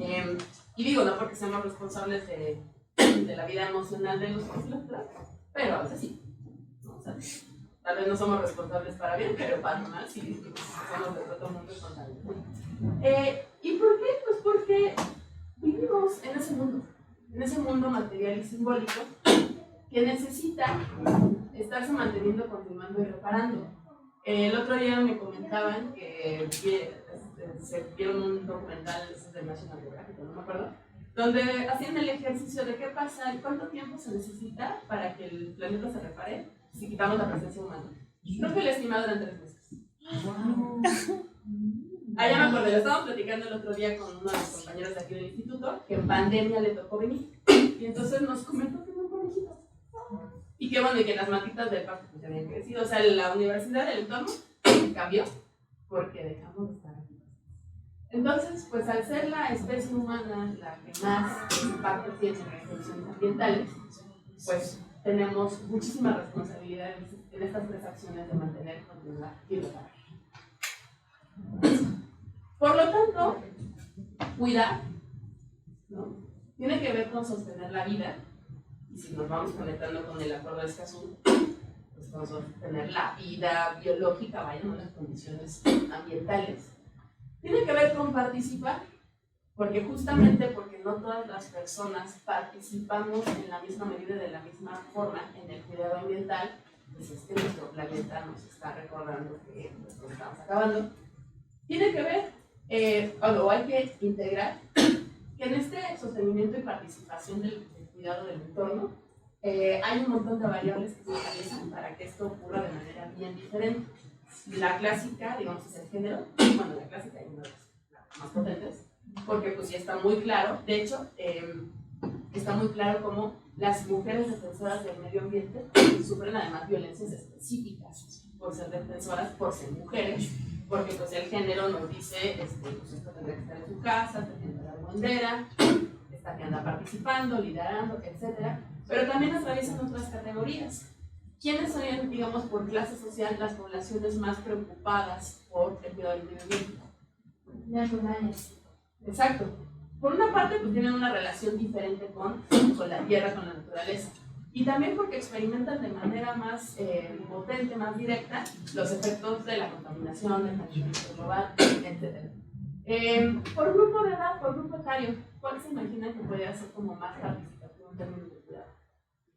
Y digo, no porque seamos responsables de la vida emocional de los otros y las otras, pero a veces sí, ¿no? O sea, tal vez no somos responsables para bien, pero para mal sí somos de todo el mundo responsables. ¿Y por qué? Pues porque vivimos en ese mundo material y simbólico que necesita estarse manteniendo, continuando y reparando. El otro día me comentaban que se vieron un documental de National Geographic, no me acuerdo, donde hacían el ejercicio de qué pasa y cuánto tiempo se necesita para que el planeta se repare si quitamos la presencia humana. Creo que el estimado eran 3 meses. Ah, ya me acordé, lo estábamos platicando el otro día con uno de los compañeros de aquí del instituto, que en pandemia le tocó venir, y entonces nos comentó que no conejito. Y que bueno, y que las matitas del parque pues habían crecido, o sea, la universidad, el entorno cambió, porque dejamos de estar aquí. Entonces, pues al ser la especie humana la que más impacto tiene en las condiciones ambientales, pues tenemos muchísima responsabilidad en estas 3 acciones de mantener, continuar y reparar. Por lo tanto, cuidar, ¿no? Tiene que ver con sostener la vida, y si nos vamos conectando con el acuerdo de Escazú, pues con sostener la vida biológica, vaya, no las condiciones ambientales. Tiene que ver con participar, porque justamente porque no todas las personas participamos en la misma medida, de la misma forma en el cuidado ambiental, pues es que nuestro planeta nos está recordando que nos estamos acabando. Tiene que ver, o hay que integrar, que en este sostenimiento y participación del cuidado del entorno, hay un montón de variables que se utilizan para que esto ocurra de manera bien diferente. La clásica, digamos, es el género. Bueno, la clásica es una de las más potentes, porque pues ya está muy claro, de hecho, está muy claro cómo las mujeres defensoras del medio ambiente sufren además violencias específicas por ser defensoras, por ser mujeres, porque pues el género nos dice, pues esto tendrá que estar en su casa, tendrá que estar en bandera, esta que anda participando, liderando, etc. Pero también atraviesan otras categorías. ¿Quiénes son, digamos, por clase social las poblaciones más preocupadas por el cuidado del medio ambiente? Las rurales. Exacto. Por una parte, pues tienen una relación diferente con la tierra, con la naturaleza. Y también porque experimentan de manera más potente, más directa, los efectos de la contaminación, del calentamiento global, etc. Por grupo de edad, por grupo etario, ¿cuál se imaginan que podría ser como más participativo en términos de cuidado?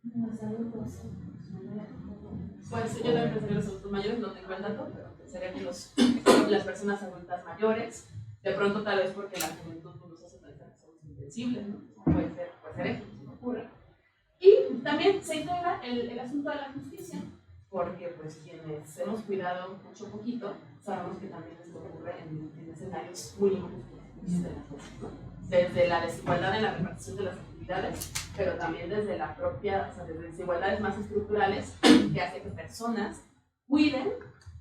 Los adultos. Pues yo también pensaría que los adultos mayores, no tengo el dato, pero pensaría que las personas adultas mayores, de pronto tal vez porque la juventud nos hace pensar que somos invencibles, ¿no? Puede ser eso, se me ocurre. Y también se integra el asunto de la justicia, porque pues quienes hemos cuidado mucho poquito, sabemos que también esto ocurre en escenarios muy injustos de las cosas, ¿no? Desde la desigualdad en la repartición de las actividades, pero también desde la propia, o sea, desde desigualdades más estructurales que hace que personas cuiden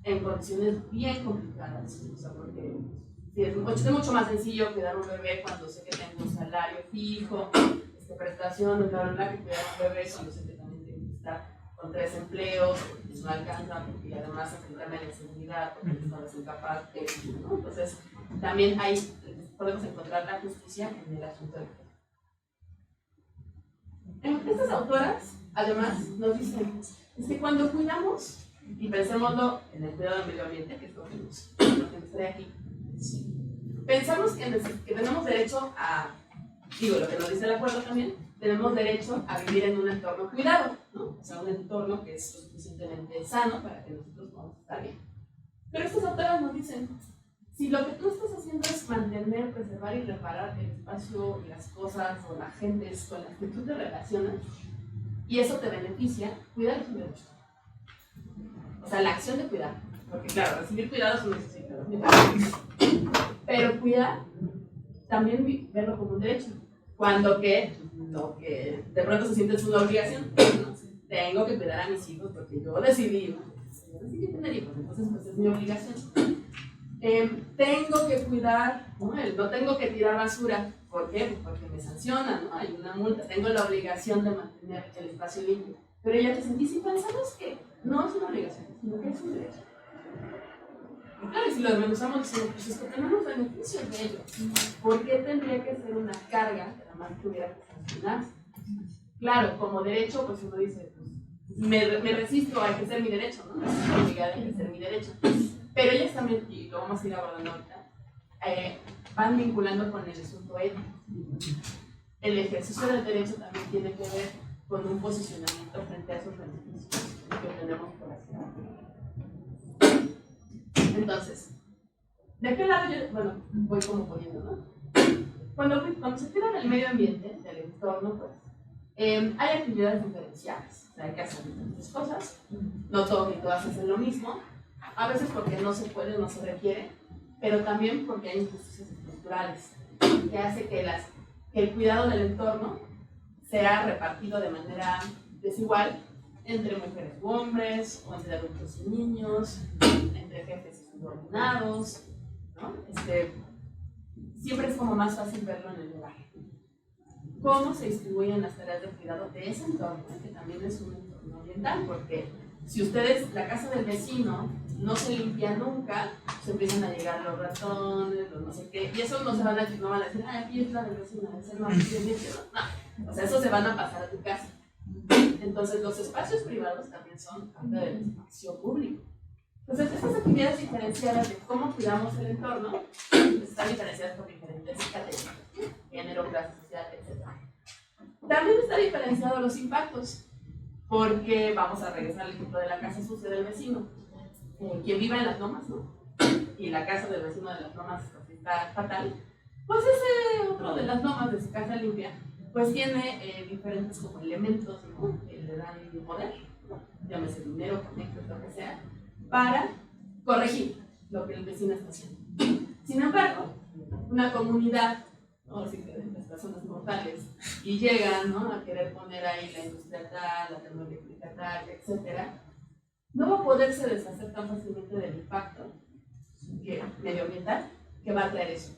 en condiciones bien complicadas, o sea, porque es mucho más sencillo cuidar un bebé cuando sé que tengo un salario fijo, prestaciones, bla, bla, bla, que cuidar un bebé cuando sé que también tengo que estar con 3 empleos, porque no alcanza, porque además enfrentarme a la inseguridad, porque el Estado es incapaz, ¿no? Entonces, también ahí podemos encontrar la justicia en el asunto del cuidado. Estas autoras, además, nos dicen, es que cuando cuidamos, y pensémoslo en el cuidado del medio ambiente, que es lo que nos trae aquí, pensamos que tenemos derecho a, digo, lo que nos dice el acuerdo también, tenemos derecho a vivir en un entorno cuidado, ¿no? O sea, un entorno que es lo suficientemente sano para que nosotros podamos estar bien. Pero estas autoras nos dicen, si lo que tú estás haciendo es mantener, preservar y reparar el espacio y las cosas o las gentes con las que tú te relacionas, y eso te beneficia, cuidar es un derecho. O sea, la acción de cuidar. Porque claro, recibir cuidado es un necesidad. Pero cuidar, también verlo como un derecho. Cuando que lo que de pronto se siente es una obligación, ¿no? Tengo que cuidar a mis hijos porque yo decidí, ¿no? Yo decidí tener hijos, entonces pues es mi obligación. Tengo que cuidar, no tengo que tirar basura. ¿Por qué? Pues porque me sancionan, ¿no? Hay una multa, tengo la obligación de mantener el espacio limpio. Pero ya te sentí, si pensamos que no es una obligación, sino que es un derecho. Y claro, y si lo desmenuzamos, decimos, pues es que tenemos beneficios de ello. ¿Por qué tendría que ser una carga que nada más tuviera que sancionarse? Claro, como derecho, pues uno dice, pues me resisto a ejercer mi derecho, ¿no? Me estoy obligada a ejercer mi derecho. Pero ellas también, y lo vamos a ir abordando ahorita, van vinculando con el asunto ético. El ejercicio del derecho también tiene que ver con un posicionamiento frente a esos beneficios que tenemos por hacer. Entonces, ¿de qué lado yo, bueno, voy como poniendo, ¿no? Cuando se cuida del medio ambiente, del entorno, pues, hay actividades diferenciadas, o sea, hay que hacer diferentes cosas, no todos ni todas hacen lo mismo, a veces porque no se puede, no se requiere, pero también porque hay injusticias estructurales, que hace que el cuidado del entorno sea repartido de manera desigual entre mujeres u hombres, o entre adultos y niños, entre jefes y subordinados, ¿no? Siempre es como más fácil verlo en el lugar. ¿Cómo se distribuyen las tareas de cuidado de ese entorno? Que también es un entorno ambiental, porque si ustedes, la casa del vecino, no se limpia nunca, se empiezan a llegar los ratones, los no sé qué, y eso no van a decir, ay, aquí es la del vecino, es el más limpio, no. O sea, eso se van a pasar a tu casa. Entonces, los espacios privados también son parte del espacio público. Entonces, estas actividades diferenciadas de cómo cuidamos el entorno están diferenciadas por diferentes categorías, género, clase social, etc. También está diferenciado los impactos, porque vamos a regresar al ejemplo de la casa sucia del vecino. Quien vive en las lomas, ¿no? Y la casa del vecino de las lomas está fatal, pues ese otro de las lomas de su casa limpia, pues tiene diferentes como elementos, ¿no? Que le dan poder, llámese dinero, conectos, lo que sea, para corregir lo que el vecino está haciendo. Sin embargo, una comunidad, ¿no? Así que las personas mortales, y llegan, ¿no? A querer poner ahí la industria tal, la termoeléctrica tal, etc., no va a poderse deshacer tan fácilmente del impacto medioambiental que va a traer eso.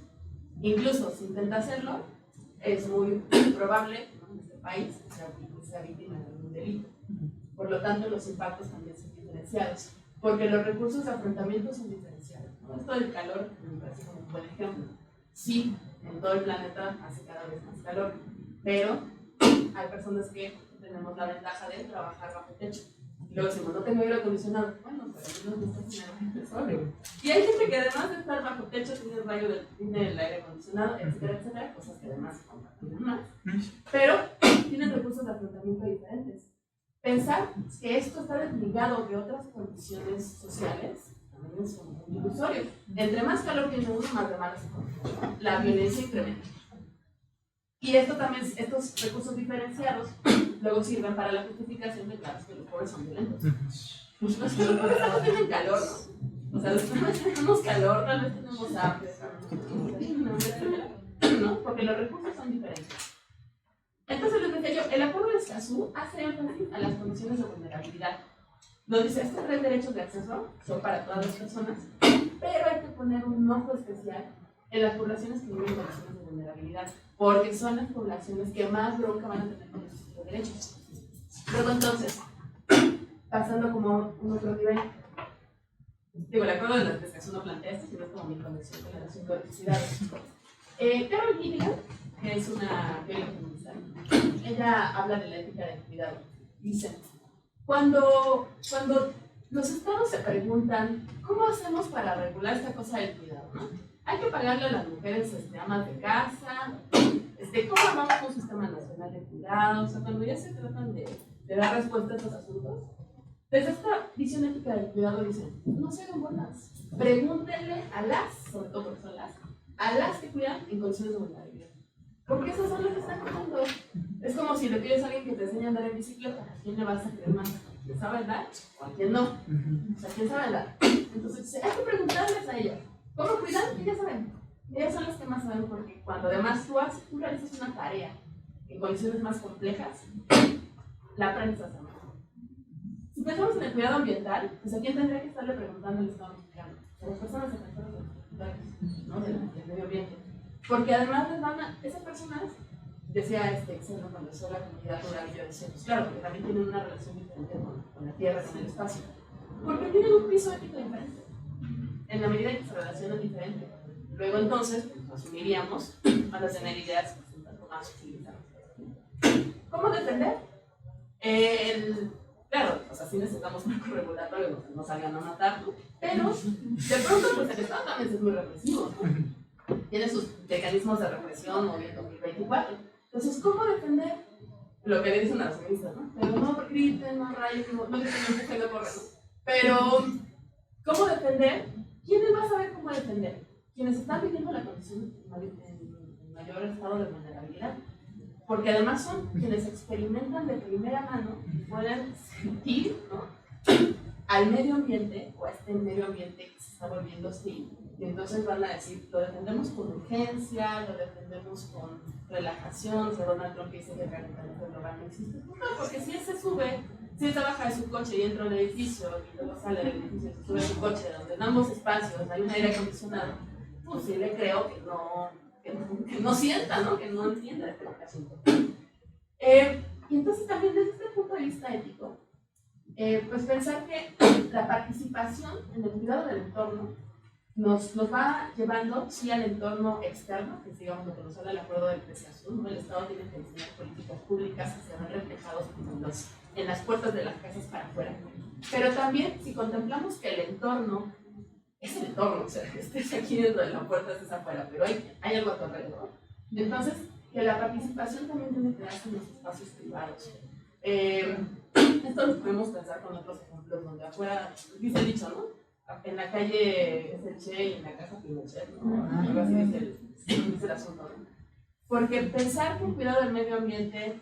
Incluso si intenta hacerlo, es muy probable, ¿no?, en este país que sea víctima de algún delito. Por lo tanto, los impactos también son diferenciados, porque los recursos de afrontamiento son diferenciados, ¿no? Esto del calor me parece como un buen ejemplo. Sí, en todo el planeta hace cada vez más calor, pero hay personas que tenemos la ventaja de trabajar bajo techo. Y luego decimos, no tengo aire acondicionado. Bueno, pero no está sin el sol. Y hay gente que además de estar bajo techo tiene el aire acondicionado, etcétera, etcétera, cosas que además compartimos más. Pero tienen recursos de afrontamiento diferentes. Pensar que esto está desligado de otras condiciones sociales también es muy ilusorio. Entre más calor tiene uno, más de malas condiciones. La violencia incrementa. Y esto también, estos recursos diferenciados luego sirven para la justificación de claro, que los pobres son violentos. Pues no es que los pobres no tienen calor, ¿no? O sea, los pobres tenemos calor, tal vez tenemos hambre, ¿no? Porque los recursos son diferentes. Entonces les decía yo, el acuerdo de Escazú hace énfasis a las condiciones de vulnerabilidad. Nos dice, estos 3 derechos de acceso son para todas las personas, pero hay que poner un ojo especial en las poblaciones que viven en condiciones de vulnerabilidad, porque son las poblaciones que más bronca van a tener con estos derechos. Luego entonces, pasando como un otro nivel, digo, el acuerdo de la Escazú no plantea esto, sino como mi conexión con la Nación de Universidades. Carol Gilligan, que es una bióloga feminista, ella habla de la ética del cuidado. Dice, cuando los estados se preguntan, ¿cómo hacemos para regular esta cosa del cuidado, ¿no? Hay que pagarle a las mujeres amas de casa, ¿cómo armamos un sistema nacional de cuidado? O sea, cuando ya se tratan de dar respuesta a estos asuntos, desde esta visión ética del cuidado dicen, no se hagan bolas, pregúntenle a las, sobre todo porque son a las que cuidan en condiciones de vulnerabilidad. Porque esas son las que están cuidando. Es como si le pides a alguien que te enseñe a andar en bicicleta, ¿a quién le vas a creer más? ¿A quién sabe andar o a quién no? O sea, ¿quién sabe andar? Entonces, hay que preguntarles a ellas. ¿Cómo cuidan? Ellas saben. Ellas son las que más saben, porque cuando además tú realizas una tarea en condiciones más complejas, la aprendes a hacer mejor. Si pensamos en el cuidado ambiental, pues a quién tendría que estarle preguntando al Estado mexicano. A las personas defensoras ¿no? del medio ambiente. Porque además les van a, esas personas, decía Excel, cuando hizo la comunidad rural, yo decía, pues claro, porque también tienen una relación diferente con la tierra, con el espacio. Porque tienen un piso ético diferente, en la medida en que se relacionan diferente. Luego entonces, pues, asumiríamos, van a tener ideas un tanto más utilizadas. ¿Cómo defender? Claro, o sea, sí necesitamos marco regulatorio, que no salgan a matar, ¿no? Pero de pronto, pues el Estado también es muy represivo, ¿no? Tiene sus mecanismos de represión hoy en 2024. Entonces, ¿cómo defender lo que le dicen a las feministas, ¿no? Pero no griten, no rayen, no griten, no empujen, no corren, ¿no? Pero, ¿cómo defender? ¿Quiénes van a saber cómo defender? Quienes están viviendo la condición en mayor estado de vulnerabilidad. Porque además son quienes experimentan de primera mano y pueden sentir, ¿no?, al medio ambiente o a este medio ambiente que se está volviendo hostil. Y entonces van a decir, lo defendemos con urgencia, lo defendemos con relajación. O sea, Donald Trump dice que el calentamiento global no existe. No, porque si él se sube, si él se baja de su coche y entra al edificio y luego sale del edificio y se sube a su coche, donde en ambos espacios hay un aire acondicionado, pues sí le creo que no sienta, ¿no?, que no entienda este asunto. Y entonces también desde este punto de vista ético, pues pensar que la participación en el cuidado del entorno nos va llevando, sí, al entorno externo, que es, digamos, lo que nos habla el acuerdo del Escazú, ¿no? El Estado tiene que diseñar políticas públicas que se ven reflejados en las puertas de las casas para afuera. Pero también, si contemplamos que el entorno es el entorno, o sea, estés aquí dentro de la puerta, estés afuera, pero hay algo a tu alrededor. Entonces, que la participación también tiene que darse en los espacios privados. Entonces podemos pensar con otros ejemplos donde afuera, dice el dicho, ¿no? En la calle es el Che y en la casa Pinochet, ¿no? Algo así dice el asunto, ¿no? Porque pensar que el cuidado del medio ambiente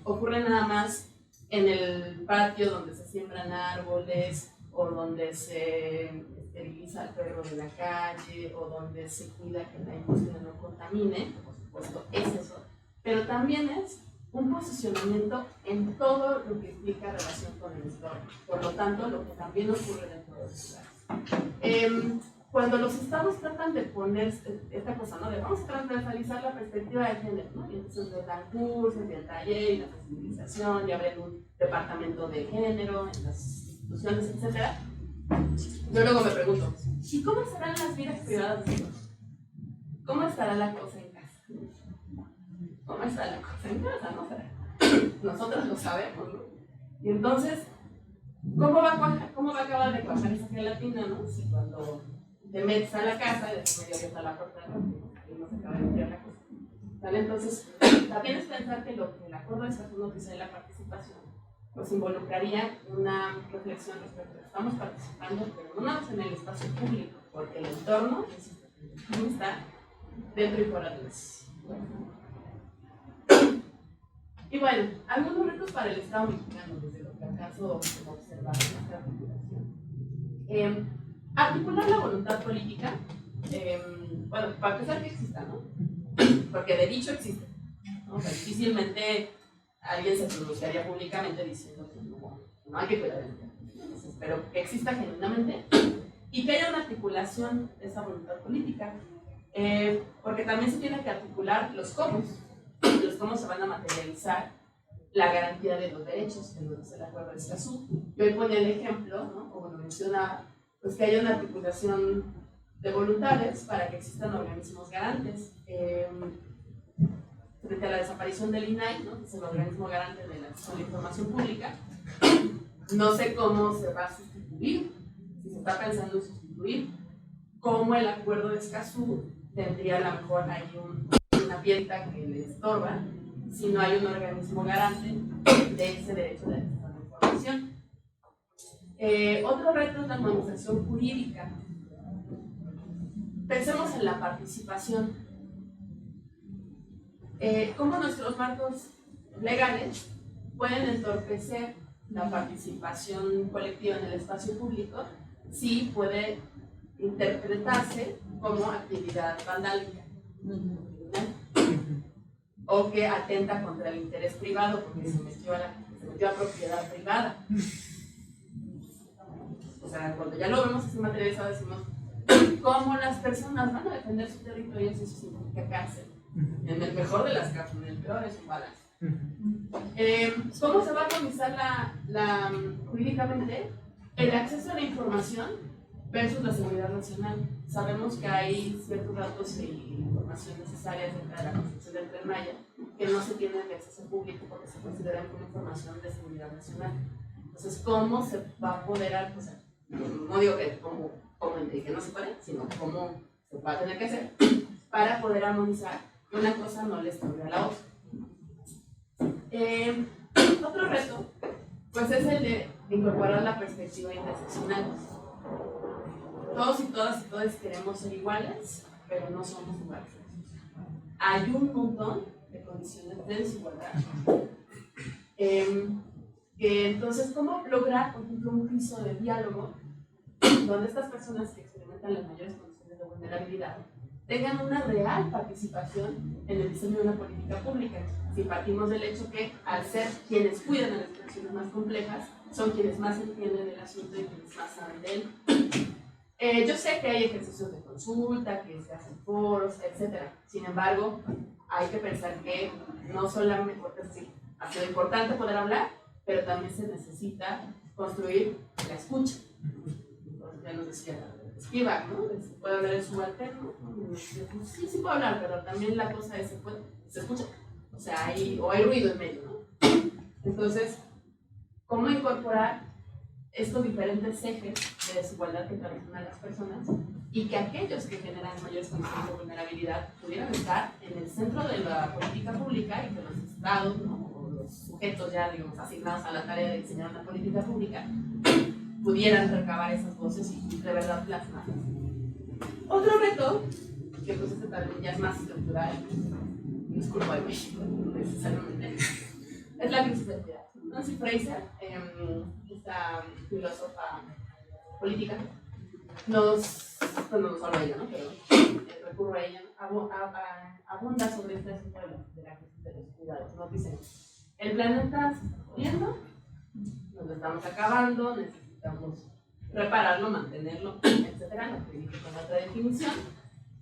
ocurre nada más en el patio donde se siembran árboles o donde se esteriliza al perro de la calle o donde se cuida que la industria no contamine, por supuesto es eso, pero también es un posicionamiento en todo lo que implica relación con el entorno. Por lo tanto, lo que también ocurre dentro de los lugares. cuando los estados tratan de poner esta cosa, ¿no? De vamos a transversalizar la perspectiva de género, ¿no? Y entonces les dan cursos y el taller y la sensibilización y abren un departamento de género en las instituciones, etc. Yo luego me pregunto, ¿y cómo serán las vidas privadas de ellos? ¿Cómo estará la cosa en casa? ¿Cómo está la cosa en casa? No sé. Nosotros lo sabemos, ¿no? Y entonces, ¿cómo va a acabar de cuajar esa gelatina, no? Si cuando te metes a la casa y después medio abierta la puerta de y no se acaba de enfriar la cosa. ¿Vale? Entonces, también es pensar que lo que el acuerdo de estatus noticia de la participación pues involucraría una reflexión respecto a que estamos participando, pero no más en el espacio público, porque el entorno está dentro y fuera de las. Y bueno, algunos retos para el Estado mexicano, desde lo que acaso observar en esta articulación. Articular la voluntad política, bueno, para empezar que exista, ¿no? Porque de dicho existe, ¿no? O sea, difícilmente alguien se pronunciaría públicamente diciendo que no hay que cuidar el medio. Entonces, pero que exista genuinamente y que haya una articulación de esa voluntad política, porque también se tiene que articular los cómo se van a materializar la garantía de los derechos, que no es el acuerdo de Escazú. Yo hoy ponía el ejemplo, ¿no? Como lo mencionaba, pues que haya una articulación de voluntades para que existan organismos garantes. Frente a la desaparición del INAI, ¿no? Que es el organismo garante de la acceso a la información pública, no sé cómo se va a sustituir, si se está pensando en sustituir, cómo el acuerdo de Escazú tendría a lo mejor ahí una piedra que le estorba si no hay un organismo garante de ese derecho de acceso a la información. Otro reto es la armonización jurídica. Pensemos en la participación. ¿Cómo nuestros marcos legales pueden entorpecer la participación colectiva en el espacio público si puede interpretarse como actividad vandálica? O que atenta contra el interés privado porque se metió a propiedad privada. O sea, cuando ya lo vemos así materializado, decimos cómo las personas van a defender su territorio si eso significa cárcel. En el mejor de las casos, en el peor es un balance. ¿Cómo se va a armonizar jurídicamente el acceso a la información versus la seguridad nacional? Sabemos que hay ciertos datos y información necesarias dentro de la construcción del Tren Maya que no se tienen de acceso público porque se consideran como información de seguridad nacional. Entonces, ¿cómo se va a poder, o sea, no digo que que no se puede, sino cómo se va a tener que hacer para poder armonizar que una cosa no le estorbe a la otra? Otro reto, pues es el de incorporar la perspectiva interseccional. Todos y todas y todos queremos ser iguales, pero no somos iguales. Hay un montón de condiciones de desigualdad. Que entonces, ¿cómo lograr, por ejemplo, un piso de diálogo donde estas personas que experimentan las mayores condiciones de vulnerabilidad tengan una real participación en el diseño de una política pública? Si partimos del hecho que, al ser quienes cuidan de las situaciones más complejas, son quienes más entienden del asunto y quienes más saben de él. Yo sé que hay ejercicios de consulta, que se hacen foros, etc. Sin embargo, hay que pensar que no solamente, porque sí, ha sido importante poder hablar, pero también se necesita construir la escucha. Entonces, ya nos decía Spivak, ¿no? ¿Puede hablar el subalterno? Sí, sí puedo hablar, pero también la cosa es, se escucha. O sea, hay ruido en medio, ¿no? Entonces, ¿cómo incorporar estos diferentes ejes de desigualdad que atraviesan a las personas y que aquellos que generan mayores condiciones de vulnerabilidad pudieran estar en el centro de la política pública y que los estados, ¿no? O los sujetos ya, digamos, asignados a la tarea de diseñar una política pública pudieran recabar esas voces y de verdad plasmarlas? Otro reto, que pues este también ya es más estructural, no es culpa de México necesariamente, es la crisis de equidad. Nancy Fraser, esta filósofa política, no nos habla de ella, ¿no? Pero recurro a ella, abunda sobre este asunto de la crisis de los cuidados. Nos dice, el planeta se está muriendo, nos lo estamos acabando, necesitamos repararlo, mantenerlo, etcétera, no tiene que con otra definición.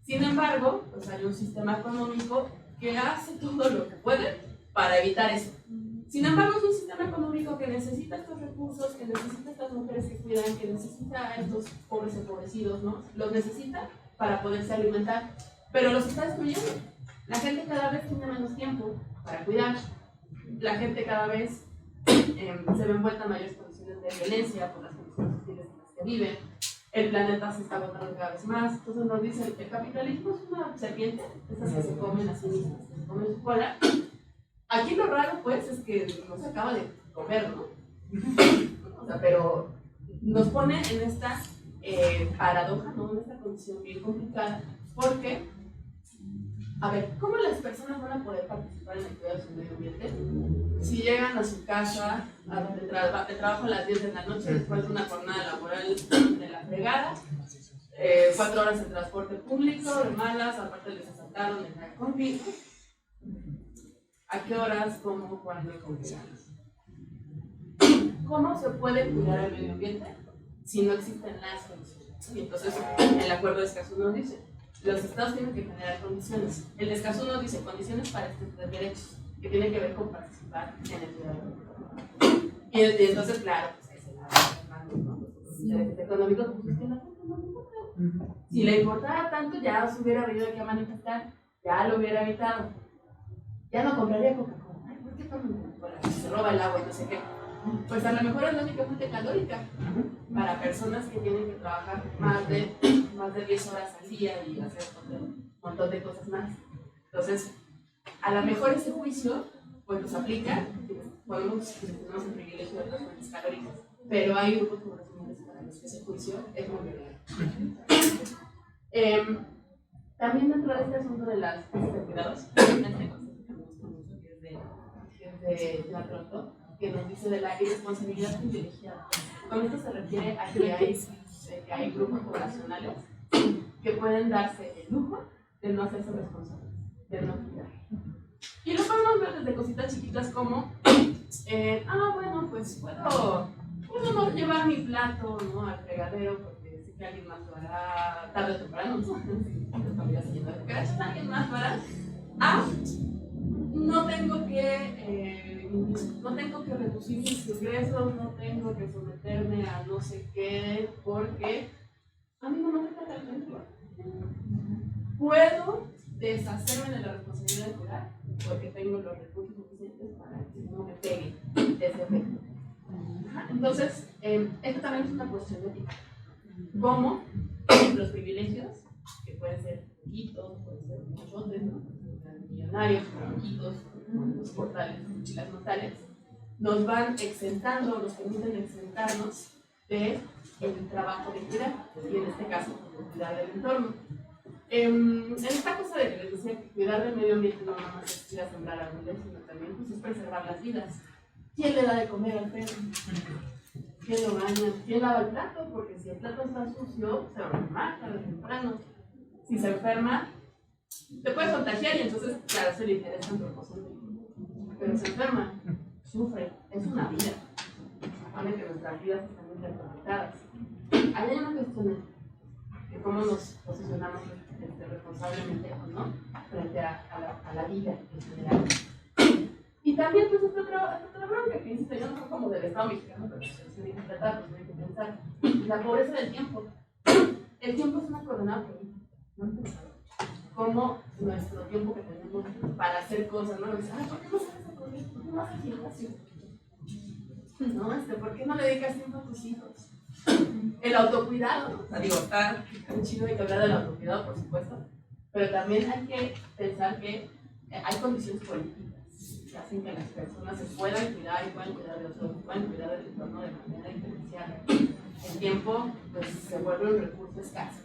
Sin embargo, pues hay un sistema económico que hace todo lo que puede para evitar eso. Sin embargo, es un sistema económico que necesita estos recursos, que necesita estas mujeres que cuidan, que necesita a estos pobres empobrecidos, ¿no? Los necesita para poderse alimentar, pero los está destruyendo. La gente cada vez tiene menos tiempo para cuidar, la gente cada vez se ve envuelta en mayores condiciones de violencia por las condiciones hostiles en las que viven, el planeta se está agotando cada vez más. Entonces nos dicen, el capitalismo es una serpiente, esas que se comen a sí mismas, que se comen su cola. Aquí lo raro pues es que no se acaba de comer, ¿no? O sea, pero nos pone en esta paradoja, ¿no? En esta condición bien complicada, porque, a ver, ¿cómo las personas van a poder participar en el cuidado de su medio ambiente? Si llegan a su casa, a donde trabajo a las 10 de la noche, después de una jornada laboral de la fregada, 4 horas de transporte público, de malas, aparte les asaltaron en la combi. ¿A qué horas? ¿Cómo? ¿Cuándo? ¿Con qué ganas? ¿Cómo se puede cuidar el medio ambiente si no existen las condiciones? Y entonces, el acuerdo de Escazú nos dice, los estados tienen que generar condiciones. El de Escazú nos dice condiciones para estos derechos, que tienen que ver con participar en el cuidado del medio ambiente. Y entonces, claro, pues que se la van, ¿no? Los intereses económicos, pues es que la gente no le importa. Si le importara tanto, ya se hubiera venido aquí a manifestar, ya lo hubiera evitado. Ya no compraría Coca-Cola. Ay, ¿por qué toman Coca-Cola? Se roba el agua y no sé qué. Pues a lo mejor es la única fuente calórica para personas que tienen que trabajar más de 10 horas al día y hacer un montón de cosas más. Entonces, a lo mejor ese juicio pues nos aplica, tenemos el privilegio de las fuentes calóricas, pero hay grupos como los hombres para los que ese juicio es muy real. También dentro de este asunto de las cuidados, de la Pronto, que nos dice de la irresponsabilidad privilegiada. Con esto se refiere a que hay grupos poblacionales que pueden darse el lujo de no hacerse responsables, de no cuidar. Y lo podemos ver desde cositas chiquitas como, bueno, pues puedo no llevar mi plato, ¿no?, al fregadero porque sé que alguien más lo hará tarde o temprano, ¿no? Alguien más lo hará. No tengo que reducir mis ingresos, no tengo que someterme a no sé qué, porque a mí no me afecta realmente. Puedo deshacerme de la responsabilidad de cuidar porque tengo los recursos suficientes para que no me pegue ese efecto. Entonces, esto también es una cuestión de ética. ¿Cómo los privilegios, que pueden ser poquitos, pueden ser muchotes, ¿no?, millonarios, poquitos, los portales y las mortales, nos van exentando, nos permiten exentarnos del trabajo de cuidar, y en este caso, de cuidar del entorno. En esta cosa de que les decía que cuidar del medio ambiente no nada más es ir a sembrar árboles, sino también pues, es preservar las vidas. ¿Quién le da de comer al perro? ¿Quién lo baña? ¿Quién lava el plato? Porque si el plato está sucio, se va a enfermar tarde o temprano. Si se enferma, te puedes contagiar y entonces, claro, se le interesa en propósito. Pero se enferma, sufre, es una vida. Supone que nuestras vidas están interconectadas. Ahí hay una cuestión de cómo nos posicionamos responsablemente o no frente a la vida en general. Y también, pues, esta otra bronca que insisto, yo no soy como del Estado mexicano, pero se tiene que tratar, se tiene que pensar. La pobreza del tiempo. El tiempo es una coordenada política, ¿no? Como nuestro tiempo que tenemos para hacer cosas, ¿no? Dice, ¿por qué no sales a correr? ¿Por qué no haces gimnasio? ¿No? ¿Por qué no le dedicas tiempo a tus hijos? El autocuidado, o sea, digo, está chido, hay que hablar del autocuidado, por supuesto, pero también hay que pensar que hay condiciones políticas que hacen que las personas se puedan cuidar y puedan cuidar de otros, puedan cuidar del entorno de manera diferenciada. El tiempo, pues, se vuelve un recurso escaso.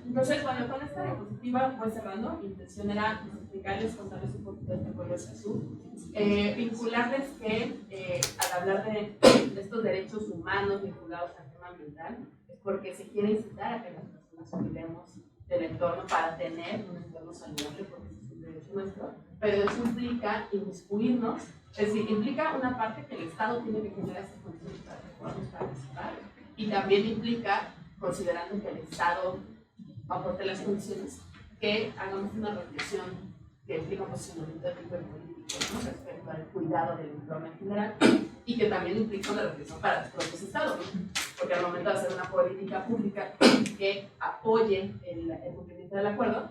Entonces, bueno, con esta diapositiva voy cerrando. Mi intención era explicarles, contarles un poquito de este acuerdo de Escazú, vincularles que al hablar de estos derechos humanos vinculados al tema ambiental, es porque se quiere incitar a que las personas cuidemos del entorno para tener un entorno saludable, porque es un derecho nuestro, pero eso implica inmiscuirnos, es decir, implica una parte que el Estado tiene que generar esas condiciones para que podamos participar, Y también implica, considerando que el Estado aporte las condiciones, que hagamos una reflexión que implica un posicionamiento ético y político, ¿no? Respecto al cuidado del entorno en general, y que también implica una reflexión para los propios estados, ¿no? Porque al momento de hacer una política pública que apoye el cumplimiento del acuerdo,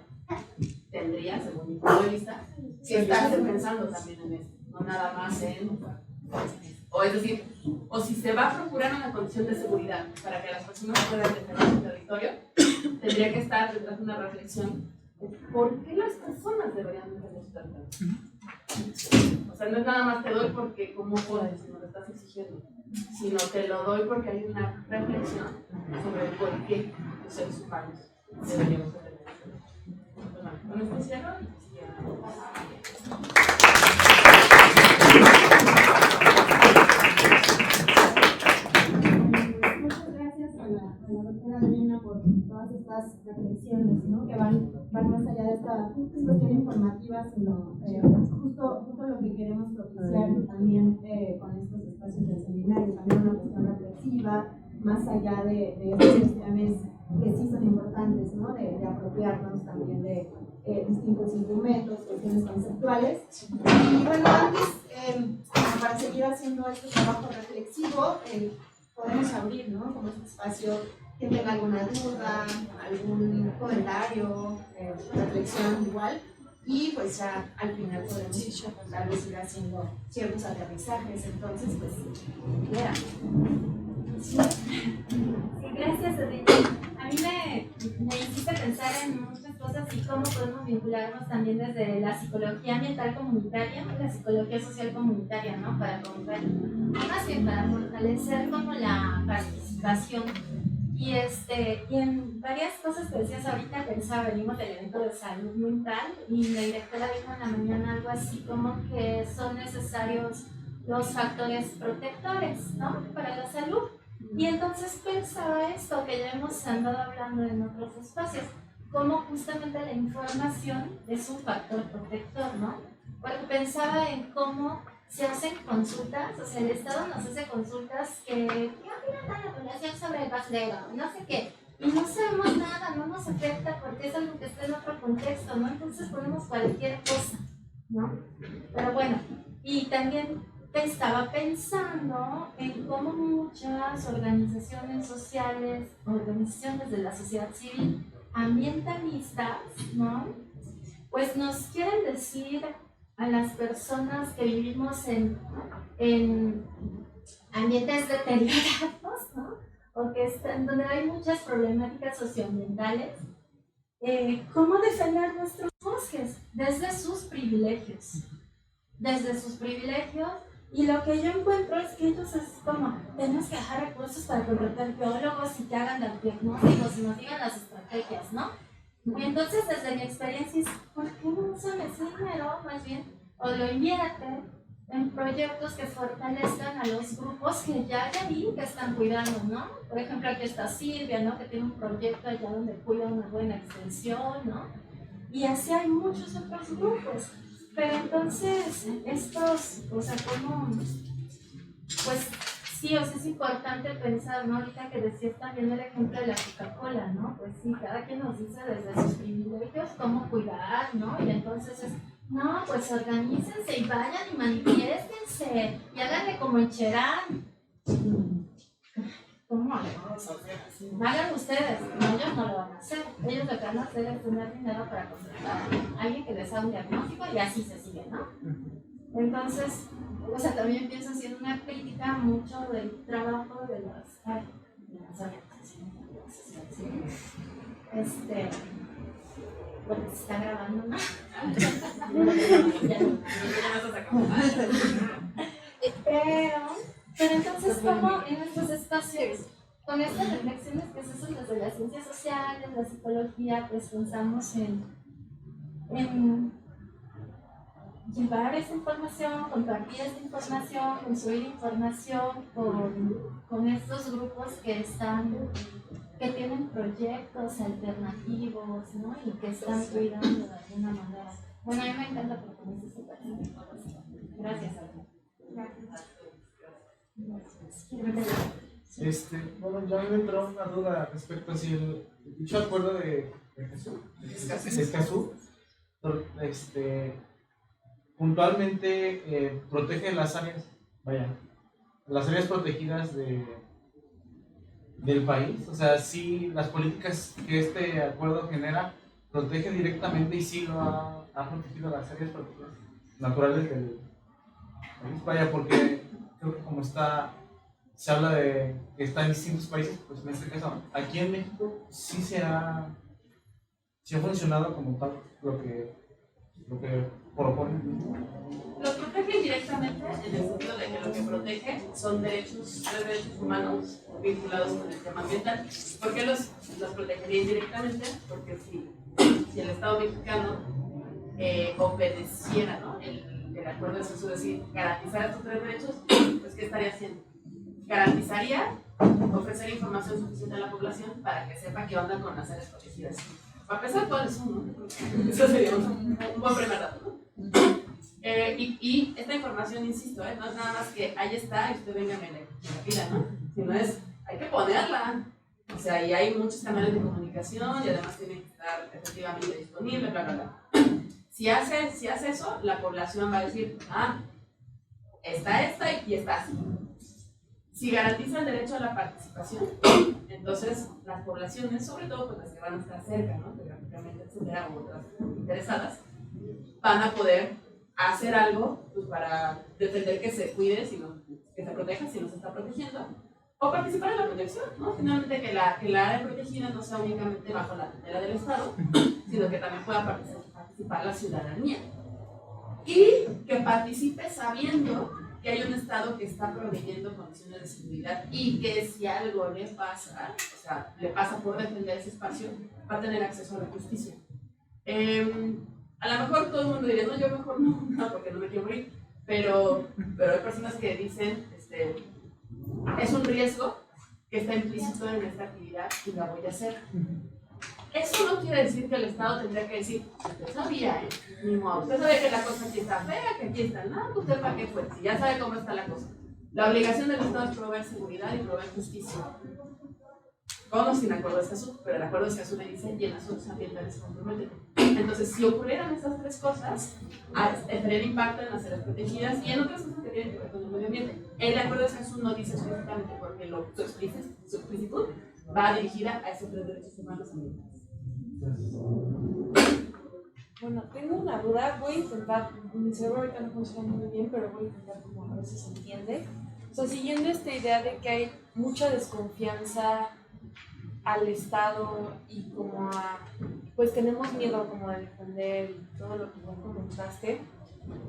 tendría, según mi punto de vista, que estarse pensando también en esto, no nada más en, o es decir, o si se va a procurar una condición de seguridad para que las personas puedan defender su territorio, tendría que estar detrás de una reflexión de por qué las personas deberían defender su territorio. O sea, no es nada más te doy porque como puedes, sino lo estás exigiendo, sino te lo doy porque hay una reflexión sobre por qué los seres humanos deberíamos defender. Con esto cierro y Muchas gracias a la doctora Elena por todas estas reflexiones, ¿no? Que van más allá de esta cuestión informativa, sino justo lo que queremos propiciar también con estos espacios del seminario, también una cuestión reflexiva, más allá de estas cuestiones que sí son importantes, ¿no? De apropiarnos también de distintos instrumentos, cuestiones conceptuales. Y bueno, antes, para seguir haciendo este trabajo reflexivo, podemos abrir, ¿no? Como este espacio, quien tenga alguna duda, algún comentario, reflexión igual, y pues ya al final podemos tal vez ir haciendo ciertos aterrizajes, entonces pues, quiera. Sí, gracias, Odette. A mí me hiciste pensar en muchas cosas y cómo podemos vincularnos también desde la psicología ambiental comunitaria, la psicología social comunitaria, ¿no? Para más bien para fortalecer como la participación. Y en varias cosas que decías ahorita pensaba, venimos del evento de salud mental y la directora dijo en la mañana algo así como que son necesarios los factores protectores, ¿no? Para la salud. Y entonces pensaba esto que ya hemos andado hablando en otros espacios, cómo justamente la información es un factor protector, ¿no? Porque pensaba en cómo se hacen consultas, o sea, el Estado nos hace consultas que opinan a la población sobre el basurero, no sé qué, y no sabemos nada, no nos afecta porque es algo que está en otro contexto, ¿no? Entonces ponemos cualquier cosa, ¿no? Pero bueno, y también estaba pensando en cómo muchas organizaciones sociales, organizaciones de la sociedad civil, ambientalistas, ¿no? Pues nos quieren decir a las personas que vivimos en ambientes deteriorados, ¿no? O que están donde hay muchas problemáticas socioambientales, cómo defender nuestros bosques desde sus privilegios. Y lo que yo encuentro es que ellos es como, tenemos que dejar recursos para contratar biólogos y que hagan los diagnósticos y nos digan las estrategias, ¿no? Y entonces, desde mi experiencia, es, ¿por qué no usan ese dinero más bien? O lo invierten en proyectos que fortalezcan a los grupos que ya vi que están cuidando, ¿no? Por ejemplo, aquí está Silvia, ¿no? Que tiene un proyecto allá donde cuida una buena extensión, ¿no? Y así hay muchos otros grupos. Pero entonces, estos, o sea, como, pues sí, o sea, es importante pensar, ¿no? Ahorita que decías también el ejemplo de la Coca-Cola, ¿no? Pues sí, cada quien nos dice desde sus privilegios cómo cuidar, ¿no? Y entonces es, no, pues organícense y vayan y manifiéstense y háganle como en Cherán. ¿Cómo hagamos? Hagan ustedes, ellos no lo van a hacer. Ellos lo que van a hacer es tener dinero para contratar a alguien que les haga un diagnóstico y así se sigue, ¿no? Entonces, o sea, también pienso haciendo una crítica mucho del trabajo de las organizaciones. Porque se está grabando, ¿no? Pero entonces, ¿cómo en estos espacios, con estas reflexiones que se hacen desde las ciencias sociales, la psicología, pues pensamos en llevar esa información, compartir esta información, construir información con estos grupos que tienen proyectos alternativos, ¿no? Y que están cuidando de alguna manera. Bueno, a mí me encanta proponer esta situación. Gracias, Ana. Gracias. Bueno, ya me entró una duda respecto a si dicho acuerdo de Escazú, puntualmente protege las áreas, las áreas protegidas del país. O sea, si las políticas que este acuerdo genera protege directamente y sí lo ha protegido las áreas protegidas naturales del país. Porque creo que como se habla de que está en distintos países, pues en este caso, aquí en México sí ha funcionado como tal lo que proponen. Los protege directamente en el sentido de que lo que protege son tres derechos humanos vinculados con el tema ambiental. ¿Por qué los protegería indirectamente? Porque si el Estado mexicano obedeciera, ¿no?, el acuerdo de Escazú, es decir, garantizar estos tres derechos, pues ¿qué estaría haciendo? Garantizaría ofrecer información suficiente a la población para que sepa qué onda con las áreas protegidas. Para empezar, ¿cuáles son? ¿No? Eso sería un buen primer dato, ¿no? Y esta información, insisto, no es nada más que ahí está y usted venga y me la pida, ¿no? Sino hay que ponerla. O sea, y hay muchos canales de comunicación y además tiene que estar efectivamente disponible, bla, bla, bla. Si hace eso, la población va a decir, está esta y está así. Si garantiza el derecho a la participación, entonces las poblaciones, sobre todo pues las que van a estar cerca, ¿no?, geográficamente, etcétera, u otras interesadas, van a poder hacer algo pues, para defender que se cuide, que se proteja si no se está protegiendo, o participar en la protección, ¿no? Finalmente que la área protegida no sea únicamente bajo la tutela del Estado, sino que también pueda participar la ciudadanía. Y que participe sabiendo que hay un Estado que está proveyendo condiciones de seguridad y que si algo le pasa, o sea, le pasa por defender ese espacio, va a tener acceso a la justicia. A lo mejor todo el mundo diría, no, yo mejor no, porque no me quiero morir, pero hay personas que dicen, es un riesgo que está implícito en esta actividad y la voy a hacer. Eso no quiere decir que el Estado tendría que decir, usted sabía, ni modo, usted sabe que la cosa aquí está fea, que aquí está nada, usted para qué fue, si ya sabe cómo está la cosa. La obligación del Estado es proveer seguridad y proveer justicia. Con o sin acuerdo de Escazú, pero el acuerdo de Escazú le dice y en asuntos ambientales se comprometen. Entonces, si ocurrieran estas tres cosas, tendrían impacto en las áreas protegidas y en otras cosas que tienen que ver con el medio ambiente. El acuerdo de Escazú no dice explícitamente porque su explicitud va dirigida a esos tres derechos humanos ambientales. Bueno, tengo una duda, voy a intentar, mi cerebro ahorita no funciona muy bien, pero voy a intentar como a ver si se entiende. O sea, siguiendo esta idea de que hay mucha desconfianza al Estado y como pues tenemos miedo como de defender y todo lo que ya comentaste,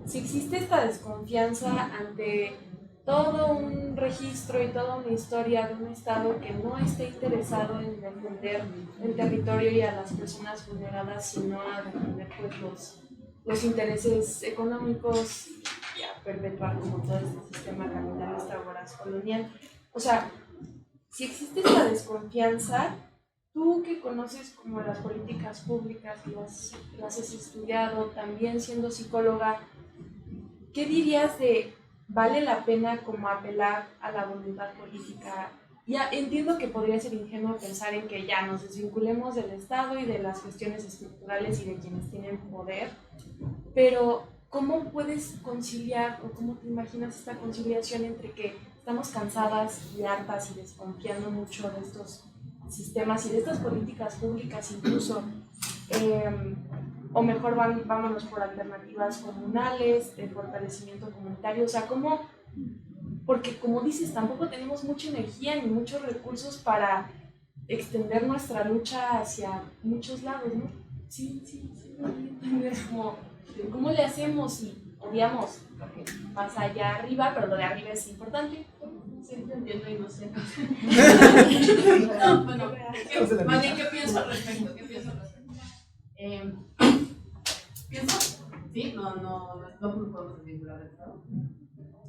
si existe esta desconfianza ante todo un registro y toda una historia de un Estado que no esté interesado en defender el territorio y a las personas vulneradas, sino a defender pues, los intereses económicos y a perpetuar como todo este sistema capitalista voraz colonial. O sea, si existe esta desconfianza, tú que conoces como las políticas públicas, las has estudiado, también siendo psicóloga, ¿qué dirías de vale la pena como apelar a la voluntad política? Ya entiendo que podría ser ingenuo pensar en que ya nos desvinculemos del Estado y de las cuestiones estructurales y de quienes tienen poder, pero ¿cómo puedes conciliar o cómo te imaginas esta conciliación entre que estamos cansadas y hartas y desconfiando mucho de estos sistemas y de estas políticas públicas incluso, o mejor vámonos por alternativas comunales, de fortalecimiento comunitario? O sea, ¿cómo? Porque como dices, tampoco tenemos mucha energía ni muchos recursos para extender nuestra lucha hacia muchos lados, ¿no? Sí, es como, ¿cómo le hacemos? Y odiamos lo que pasa allá arriba, pero lo de arriba es importante. Sí, te entiendo y no sé. No, bueno, más bien, ¿qué pienso al respecto? Pienso, sí, no podemos desvincular del Estado.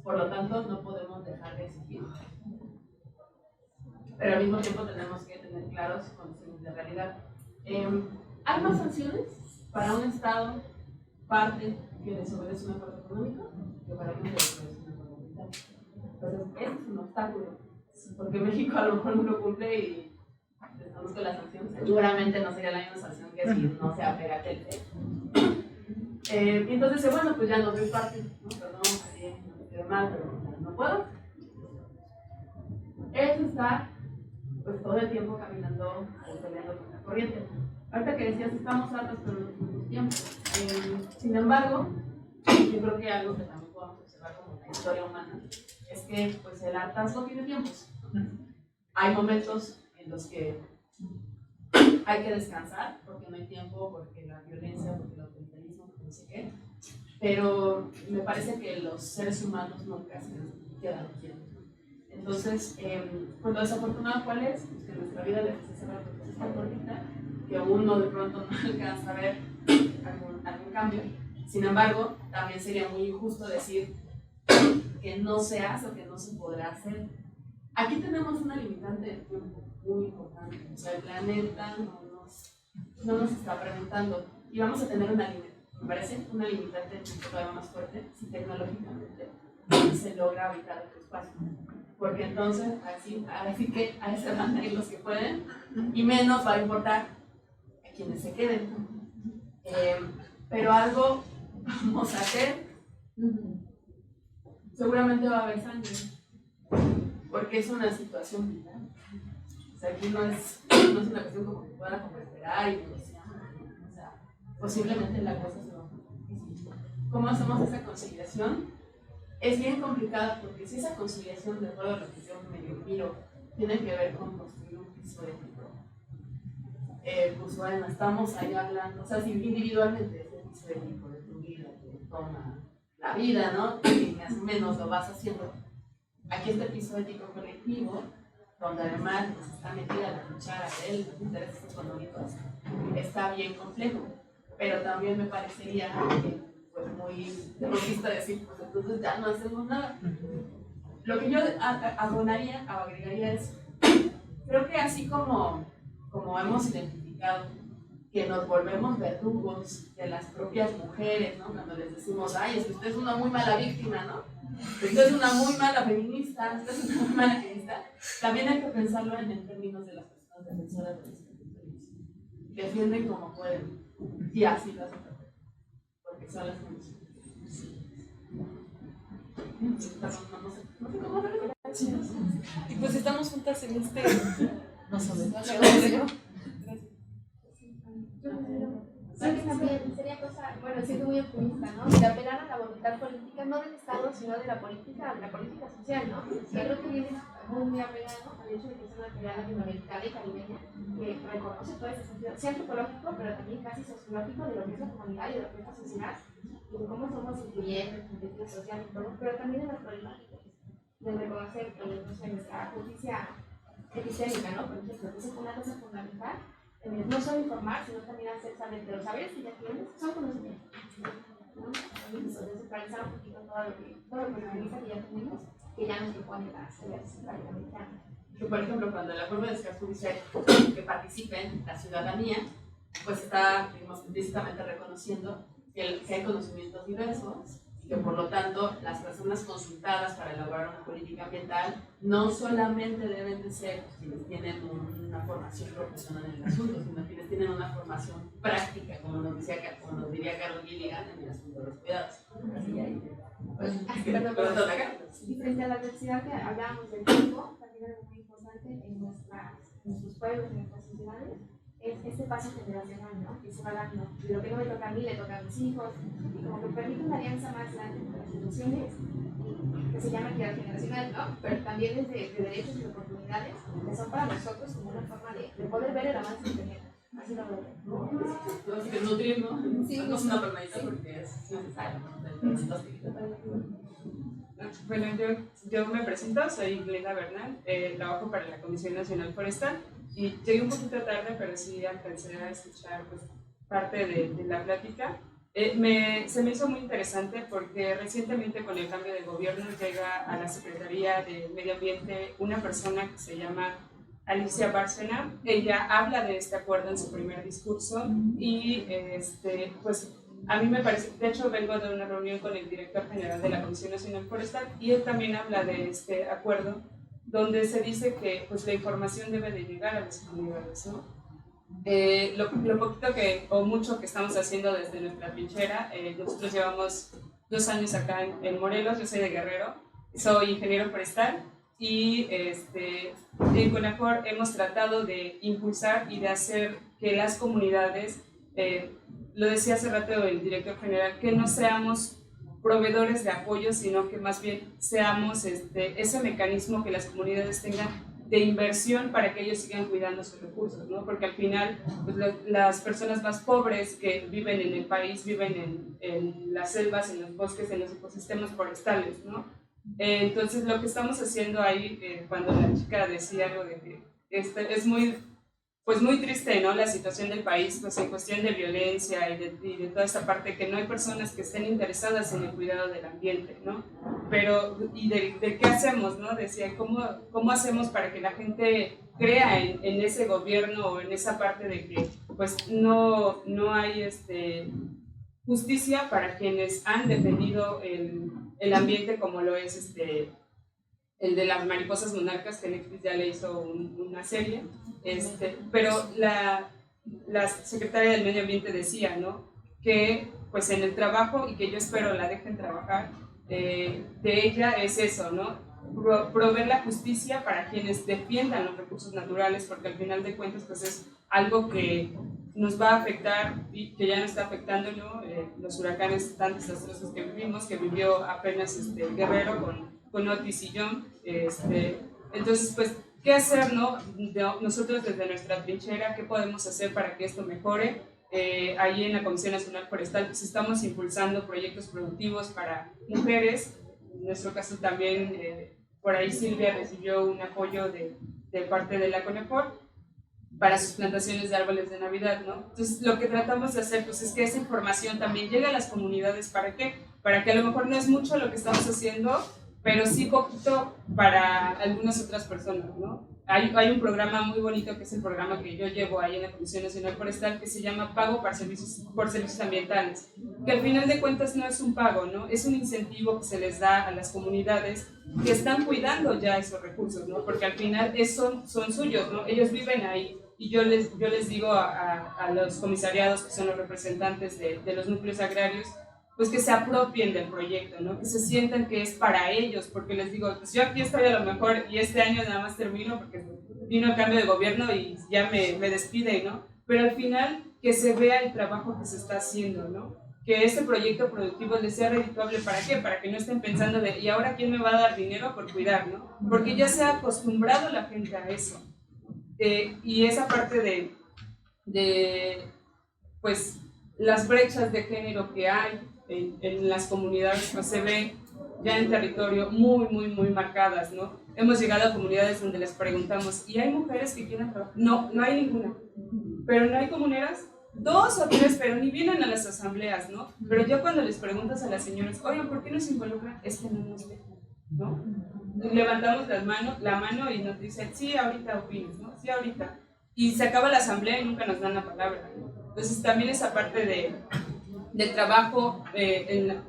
Por lo tanto, no podemos dejar de exigir. Pero al mismo tiempo tenemos que tener claros condiciones de realidad. ¿Hay más sanciones para un Estado parte que desobedece un acuerdo económico que para uno que desobedece un acuerdo ambiental? Entonces, ese es un obstáculo porque México a lo mejor no lo cumple y desconozco la sanción, seguramente no sería la misma sanción que si no se apega a Telcel. Y entonces, bueno, pues ya no doy parte, ¿no? Perdón, no quedé mal, pero no puedo. Es estar pues todo el tiempo caminando o peleando con la corriente. Ahorita que decías, estamos hartos, pero no tenemos tiempo. Sin embargo, yo creo que algo que también podemos observar como la historia humana es que pues, el hartazgo tiene tiempos. Hay momentos en los que hay que descansar porque no hay tiempo, porque la violencia, porque el autoritarismo, porque no sé qué. Pero me parece que los seres humanos nunca se quedan quietos. Entonces, pues lo desafortunado, ¿cuál es? Pues que nuestra vida les hace rato que es tan cortita que uno de pronto no alcanza a ver algún cambio. Sin embargo, también sería muy injusto decir que no se hace o que no se podrá hacer. Aquí tenemos una limitante de tiempo muy importante. O sea, el planeta no nos está preguntando. Y vamos a tener me parece, una limitante de tiempo todavía más fuerte si tecnológicamente se logra habitar otro espacio. Porque entonces, así que a ese van a ir los que pueden y menos va a importar a quienes se queden. Pero algo vamos a hacer, seguramente va a haber sangre, porque es una situación vital. O sea, aquí no es una cuestión como que pueda como esperar y negociar. O sea, posiblemente la cosa se va a poner difícil. ¿Cómo hacemos esa conciliación? Es bien complicada porque si esa conciliación, de acuerdo a lo que yo medio miro, tiene que ver con construir un piso ético, pues bueno, estamos ahí hablando, o sea, si individualmente ese piso ético de tu vida que toma la vida, ¿no? Que más o menos lo vas haciendo. Aquí este piso ético colectivo, donde además pues, está metida la cuchara de los intereses económicos, está bien complejo, pero también me parecería que pues muy derrotista decir, pues entonces ya no hacemos nada. Lo que yo agregaría es, creo que así como hemos identificado que nos volvemos verdugos de las propias mujeres, ¿no? Cuando les decimos, ay, es que usted es una muy mala víctima, ¿no? Usted es una muy mala feminista, usted es una muy mala feminista. También hay que pensarlo en términos de las personas defensoras de los territorios. Defienden como pueden y así lo hacen. Porque son las condiciones. Y pues estamos juntas en este. No sabemos. Sí, que también sería cosa, bueno, siendo muy optimista, ¿no? De apelar a la voluntad política, no del Estado, sino de la política social, ¿no? Yo creo que viene muy apegado al hecho de que es una actividad latinoamericana y caribeña que reconoce todo ese sentido, sí antropológico, pero también casi sociológico de lo que es la comunidad y de lo que es la sociedad, y de cómo somos incluyentes en sentido social y todo, pero también en las problemáticas, de reconocer no sé, nuestra justicia epistémica, ¿no? Por ejemplo, que es una cosa fundamental. No solo informar, sino también hacer saber de los saberes que ya tienes, son conocimientos, ¿no? Descentralizar un poquito todo lo que se utiliza que ya tenemos, que ya nos propone las sociedades latinoamericanas. Por ejemplo, cuando la forma de descargo dice que participen la ciudadanía, pues está, digamos, implícitamente reconociendo que hay conocimientos diversos y que por lo tanto las personas consultadas para elaborar una política ambiental no solamente deben de ser quienes tienen una formación profesional en el asunto, sino quienes tienen una formación práctica, como nos diría Carlos Gilligan en el asunto de los cuidados. Así ahí, pues, y frente a la diversidad que hablábamos del tiempo, también es muy importante en nuestros pueblos, en nuestras sociedades, es este paso generacional, ¿no? Que se va dando. Y lo que no me toca a mí, le toca a mis hijos, y como que permite una alianza más grande entre las instituciones, que se llama equidad generacional, ¿no? Pero también es de derechos y de oportunidades, que son para nosotros como una forma de poder ver el avance del planeta. Así lo veo. Tenemos que nutrirnos, Sí, somos una palmadita porque es necesario, ¿no? Bueno, yo me presento, soy Glenda Bernal, trabajo para la Comisión Nacional Forestal y llegué un poquito tarde, pero sí alcancé a escuchar pues, parte de la plática. Se me hizo muy interesante porque recientemente con el cambio de gobierno llega a la Secretaría de Medio Ambiente una persona que se llama Alicia Bárcena. Ella habla de este acuerdo en su primer discurso y pues a mí me parece, de hecho vengo de una reunión con el director general de la Comisión Nacional Forestal y él también habla de este acuerdo donde se dice que pues, la información debe de llegar a las comunidades, ¿no? Lo poquito que, o mucho que estamos haciendo desde nuestra trinchera, nosotros llevamos 2 años acá en Morelos, yo soy de Guerrero, soy ingeniero forestal y en CONAFOR hemos tratado de impulsar y de hacer que las comunidades, lo decía hace rato el director general, que no seamos proveedores de apoyo, sino que más bien seamos ese mecanismo que las comunidades tengan de inversión para que ellos sigan cuidando sus recursos, ¿no? Porque al final pues, las personas más pobres que viven en el país viven en las selvas, en los bosques, en los ecosistemas forestales, ¿no? Entonces lo que estamos haciendo ahí, cuando la chica decía algo de que es muy triste, ¿no? La situación del país, pues en cuestión de violencia y de toda esta parte, que no hay personas que estén interesadas en el cuidado del ambiente, ¿no? Pero, ¿y de qué hacemos, no? Decía, ¿cómo hacemos para que la gente crea en ese gobierno o en esa parte de que, pues, no hay justicia para quienes han defendido el ambiente, como lo es el de las mariposas monarcas, que Netflix ya le hizo una serie, pero la secretaria del Medio Ambiente decía, ¿no? Que pues en el trabajo, y que yo espero la dejen trabajar, de ella es eso, ¿no? Proveer la justicia para quienes defiendan los recursos naturales, porque al final de cuentas pues es algo que nos va a afectar y que ya nos está afectando, ¿no? Los huracanes tan desastrosos que vivimos, que vivió apenas Guerrero con Otis y John. Entonces, pues, ¿qué hacer, no? Nosotros desde nuestra trinchera, ¿qué podemos hacer para que esto mejore? Ahí en la Comisión Nacional Forestal pues, estamos impulsando proyectos productivos para mujeres. En nuestro caso también, por ahí Silvia recibió un apoyo de parte de la CONAFOR para sus plantaciones de árboles de Navidad, ¿no? Entonces, lo que tratamos de hacer pues, es que esa información también llegue a las comunidades. ¿Para qué? Para que a lo mejor no es mucho lo que estamos haciendo, pero sí poquito para algunas otras personas, ¿no? Hay un programa muy bonito que es el programa que yo llevo ahí en la Comisión Nacional Forestal, que se llama Pago por Servicios Ambientales, que al final de cuentas no es un pago, ¿no? Es un incentivo que se les da a las comunidades que están cuidando ya esos recursos, ¿no? Porque al final son suyos, ¿no? Ellos viven ahí. Y yo les digo a los comisariados, que son los representantes de los núcleos agrarios, pues que se apropien del proyecto, ¿no? Que se sientan que es para ellos, porque les digo, pues yo aquí estoy a lo mejor y este año nada más termino porque vino el cambio de gobierno y ya me despide, ¿no? Pero al final que se vea el trabajo que se está haciendo, ¿no? Que ese proyecto productivo les sea redituable. ¿Para qué? Para que no estén pensando de, ¿y ahora quién me va a dar dinero por cuidar, no? Porque ya se ha acostumbrado la gente a eso. Y esa parte de pues las brechas de género que hay en las comunidades pues se ven ya en territorio muy marcadas, ¿no? Hemos llegado a comunidades donde les preguntamos, ¿y hay mujeres que quieran trabajar? No hay ninguna. Pero no hay comuneras, 2 o 3, pero ni vienen a las asambleas, ¿no? Pero yo cuando les preguntas a las señoras, oigan, ¿por qué no se involucran? Es que no nos dejan, ¿no? Levantamos la mano y nos dicen, sí, ahorita opinas, ¿no? Sí, ahorita. Y se acaba la asamblea y nunca nos dan la palabra, ¿no? Entonces también esa parte del trabajo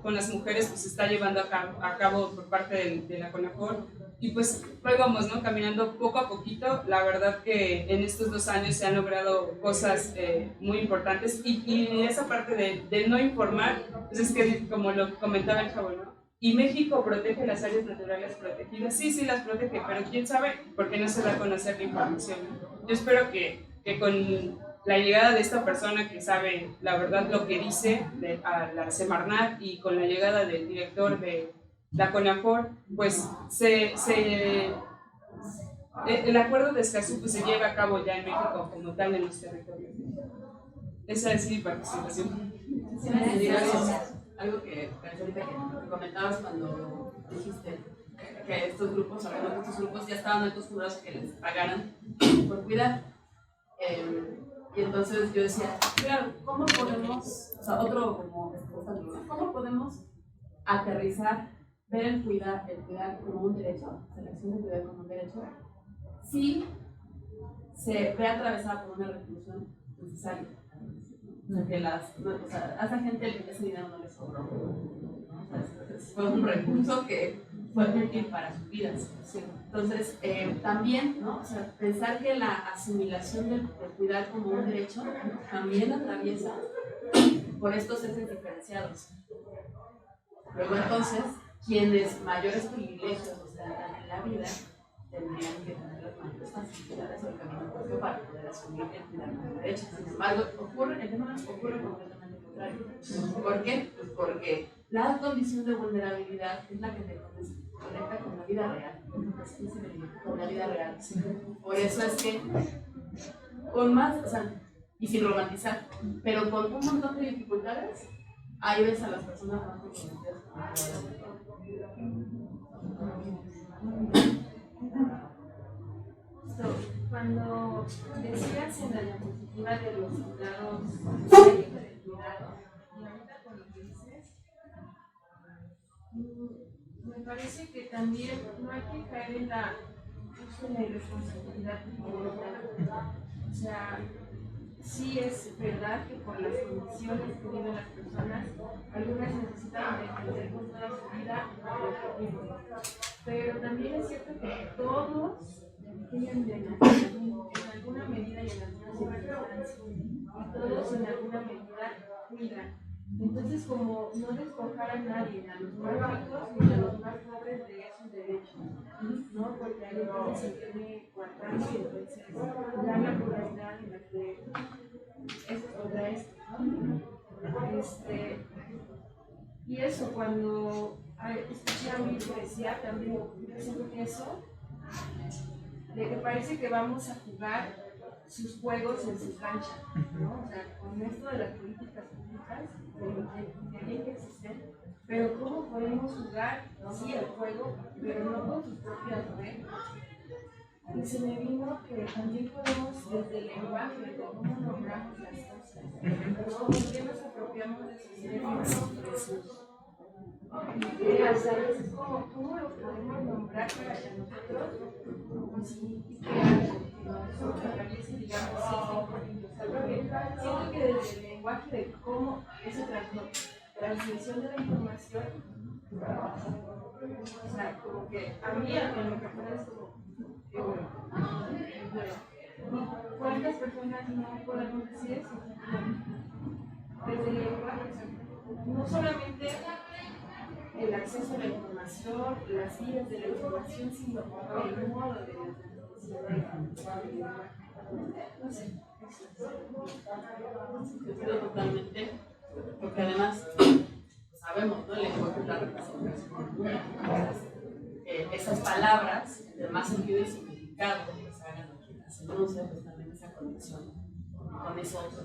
con las mujeres pues se está llevando a cabo por parte de la CONAFOR. Y pues ahí vamos, ¿no? Caminando poco a poquito. La verdad que en estos 2 años se han logrado cosas muy importantes. Y esa parte de no informar, pues es que como lo comentaba el chavo, ¿no? ¿Y México protege las áreas naturales protegidas? Sí, las protege, pero quién sabe por qué no se da a conocer la información, ¿no? Yo espero que con la llegada de esta persona que sabe la verdad lo que dice a la Semarnat y con la llegada del director de la CONAFOR, pues el acuerdo de Escazú pues, se lleva a cabo ya en México como tal en los territorios. Esa es mi participación. Gracias. Algo que ahorita que comentabas cuando dijiste que estos grupos, hablando de estos grupos, ya estaban acostumbrados a que les pagaran por cuidar. Y entonces yo decía, claro, ¿cómo podemos, o sea, ¿cómo podemos aterrizar, ver el cuidar como un derecho, la acción de cuidar como un derecho, si se ve atravesada por una reclusión necesaria? O sea, que a esa gente ese dinero no les sobró. O sea, fue un recurso que fue útil para sus vidas. Entonces, también, ¿no? O sea, pensar que la asimilación del cuidar como un derecho también atraviesa por estos ejes diferenciados. Luego, entonces, quienes mayores privilegios ostentan en la vida tendrían que tener las mayores facilidades o el camino propio para poder asumir el cuidar como derecho. Sin embargo, el fenómeno ocurre completamente lo contrario. ¿Por qué? Pues porque la condición de vulnerabilidad es la que te conecta con la vida real, con la vida real. Por eso es que, con más, o sea, y sin romantizar, pero con un montón de dificultades, ahí ves a las personas más comprometidas con la Cuando decías en la diapositiva de los cuidados, y ahorita con lo que dices, me parece que también no hay que caer en la irresponsabilidad individual. O sea, sí es verdad que por las condiciones que viven las personas, algunas necesitan defender con toda su vida lo que viven. Pero también es cierto que todos tienen en alguna medida y en algunas circunstancias, y todos en alguna medida cuidan. Entonces, como no despojar a nadie, a los más ricos ni a los más pobres de esos derechos, ¿no? Porque hay gente que se tiene guardando y entonces da la pluralidad en la que eso contra esto, ¿no? Y eso, cuando escuché a mí que decía también, yo siento que eso, de que parece que vamos a jugar sus juegos en su cancha, ¿no? O sea, con esto de las políticas públicas, que bien que existen, pero ¿cómo podemos jugar, sí, el juego, pero no con sus propias reglas? Y se me vino que también podemos, desde el lenguaje, de cómo nombramos las cosas, ¿no? ¿Qué nos apropiamos de sus términos, de sus ideas? A veces, ¿cómo lo podemos nombrar para que nosotros no signifique algo? Nosotros atraviese, digamos, siento que desde el lenguaje de cómo esa transmisión de la información, o sea, como que a mí en lo personal es como, ¿cuántas personas no podemos decir eso? Desde el lenguaje, no solamente el acceso a la información, las vías de la información, sino el modo de la transmisión. No sé. Coincido totalmente, porque además sabemos, ¿no? El lenguaje es la representación. Esas palabras, de más sentido y significado, que se hagan aquí, se pronuncia, pues también esa conexión con eso otro.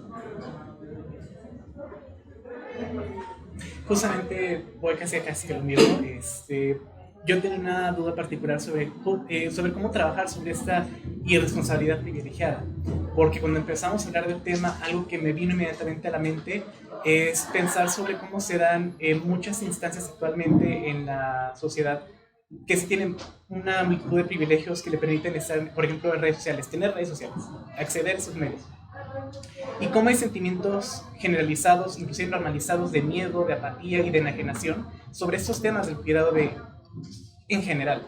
Justamente voy casi lo mismo. Yo tengo una duda particular sobre cómo trabajar sobre esta irresponsabilidad privilegiada, porque cuando empezamos a hablar del tema, algo que me vino inmediatamente a la mente es pensar sobre cómo se dan muchas instancias actualmente en la sociedad que sí tienen una multitud de privilegios que le permiten estar, por ejemplo, en redes sociales, tener redes sociales, acceder a esos medios. Y cómo hay sentimientos generalizados, inclusive normalizados, de miedo, de apatía y de enajenación sobre estos temas del cuidado en general.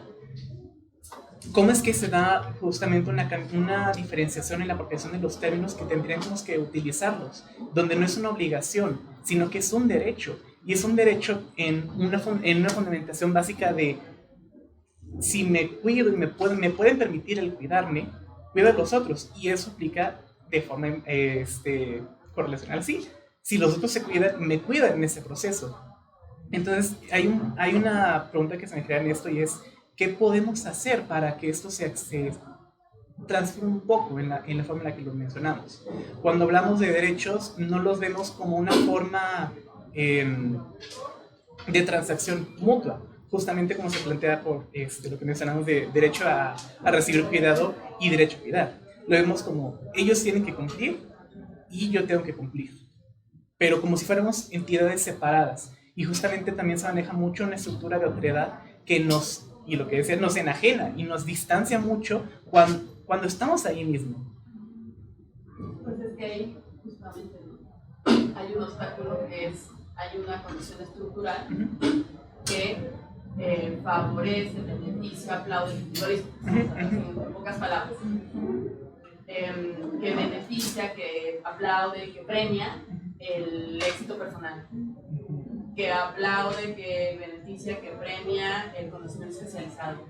¿Cómo es que se da justamente una diferenciación en la apropiación de los términos que tendríamos que utilizarlos, donde no es una obligación, sino que es un derecho? Y es un derecho en una fundamentación básica de si me cuido y me pueden permitir el cuidarme, cuido de los otros. Y eso implica de forma correlacional. Sí, si los otros se cuidan, me cuidan en ese proceso. Entonces, hay una pregunta que se me crea en esto y es, ¿qué podemos hacer para que esto se transforme un poco en la forma en la que lo mencionamos? Cuando hablamos de derechos, no los vemos como una forma de transacción mutua, justamente como se plantea por lo que mencionamos de derecho a recibir cuidado y derecho a cuidar. Lo vemos como ellos tienen que cumplir y yo tengo que cumplir, pero como si fuéramos entidades separadas. Y justamente también se maneja mucho una estructura de autoridad que nos enajena y nos distancia mucho cuando estamos ahí mismo. Pues es que ahí justamente hay un obstáculo que hay una condición estructural que favorece, beneficia, aplaude el terrorismo, en pocas palabras. Que beneficia, que aplaude, que premia el éxito personal, que aplaude, que beneficia, que premia el conocimiento especializado,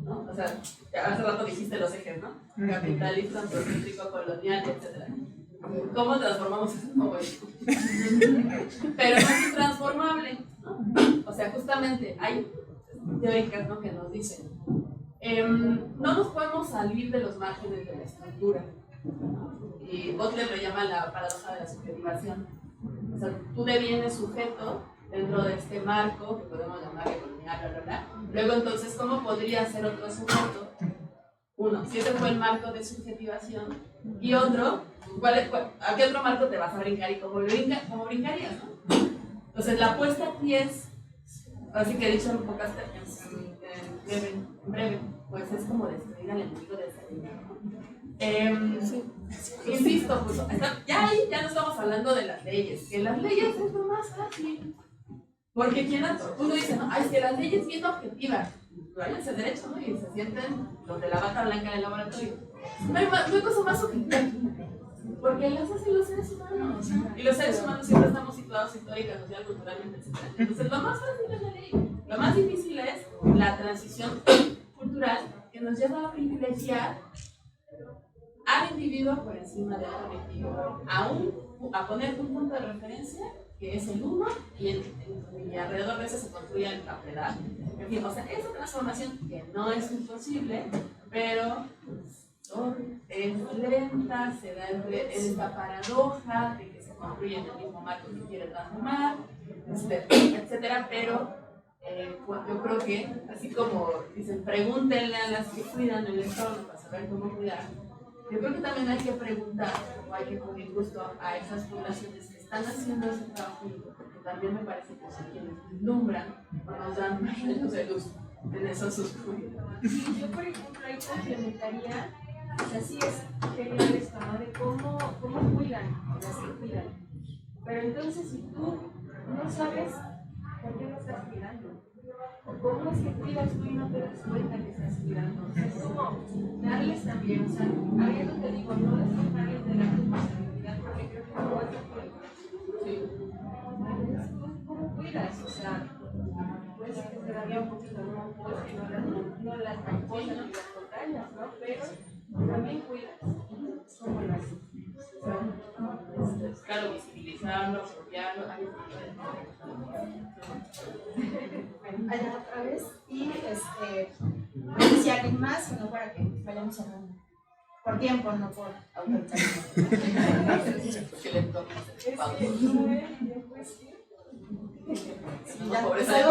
¿no? O sea, hace rato dijiste los ejes, ¿no? Capitalista, antropocéntrico, colonial, etc. ¿Cómo transformamos eso? No, bueno. Pero no es intransformable, ¿no? O sea, justamente hay teóricas, ¿no?, que nos dicen no nos podemos salir de los márgenes de la estructura. Y Butler lo llama la paradoja de la subjetivación. O sea, tú devienes sujeto dentro de este marco que podemos llamar colonial, bla, bla, bla. Luego, entonces, ¿cómo podría ser otro sujeto? Uno, si ese fue el marco de subjetivación, y otro, ¿a qué otro marco te vas a brincar y cómo brincarías, ¿no? Entonces, la apuesta aquí es, así que he dicho en pocas en breve, pues es como destruir al enemigo de ese enemigo, ¿no? Insisto, pues ya ahí ya no estamos hablando de las leyes, que las leyes es lo más fácil, porque uno dice, no, es que las leyes bien objetivas, váyanse al derecho, ¿no? Y se sienten los de la bata blanca del laboratorio. No hay cosa más objetiva, porque las hacen los seres humanos, y los seres humanos siempre estamos situados histórica, social, culturalmente, etc. Entonces, lo más fácil es la ley. Lo más difícil es la transición cultural que nos lleva a privilegiar al individuo por encima del colectivo, a poner un punto de referencia que es el uno y alrededor de eso se construye la verdad. En fin, o sea, esa transformación que no es imposible, pero es lenta, se da en esta paradoja de que se construye en el mismo marco que quiere transformar, etcétera, pero yo creo que, así como dicen, pregúntenle a las que cuidan el entorno para saber cómo cuidar, yo creo que también hay que preguntar, o hay que poner gusto a esas poblaciones que están haciendo ese trabajo, porque también me parece que son quienes vislumbran o nos dan rayos de luz en esos oscuridades. Yo, por ejemplo, ahí complementaría, o sea, sí es genial esto, ¿no? De cómo cuidan, las que cuidan. Pero entonces, si tú no sabes por qué lo estás cuidando, o cómo es que cuidas tú y no te das cuenta que estás cuidando, o sea, es como darles también, o sea, ahí es donde digo, no descontarles de la responsabilidad, porque creo que no es ¿cómo cuidas? O sea, puede ser que te daría un poquito, no puedes que no las apoyas ni las contagias, ¿no? Pero también cuidas. ¿Cómo lo haces? Claro, visibilizarlo, apropiarlo. Allá otra vez, y no sé si alguien más, sino para que vayamos hablando. Por tiempo, no por autoritarismo. La pobreza del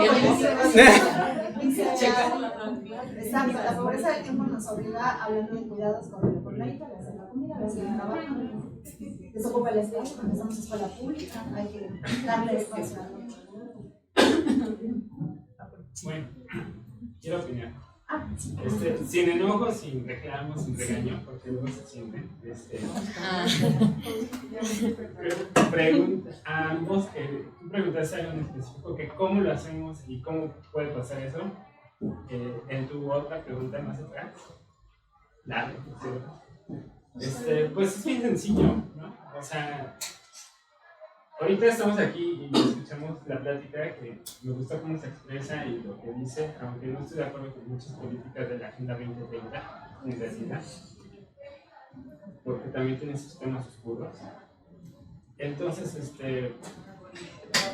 Exacto, la pobreza del tiempo nos obliga, hablando de cuidados con el formalito, a hacer la comida, a hacer el trabajo, desocupa el espacio, cuando estamos en escuela pública, hay que darle espacio a la Bueno, quiero opinar. sí. Sin enojo, sin reclamo, sin regaño, porque luego se sienten. Pregunta a ambos, tú preguntaste algo en específico, que cómo lo hacemos y cómo puede pasar eso. En tu otra pregunta más atrás, larga, pues es bien sencillo, ¿no? O sea, ahorita estamos aquí y escuchamos la plática, que me gusta cómo se expresa y lo que dice, aunque no estoy de acuerdo con muchas políticas de la Agenda 2030, en realidad, porque también tiene sus temas oscuros. Entonces,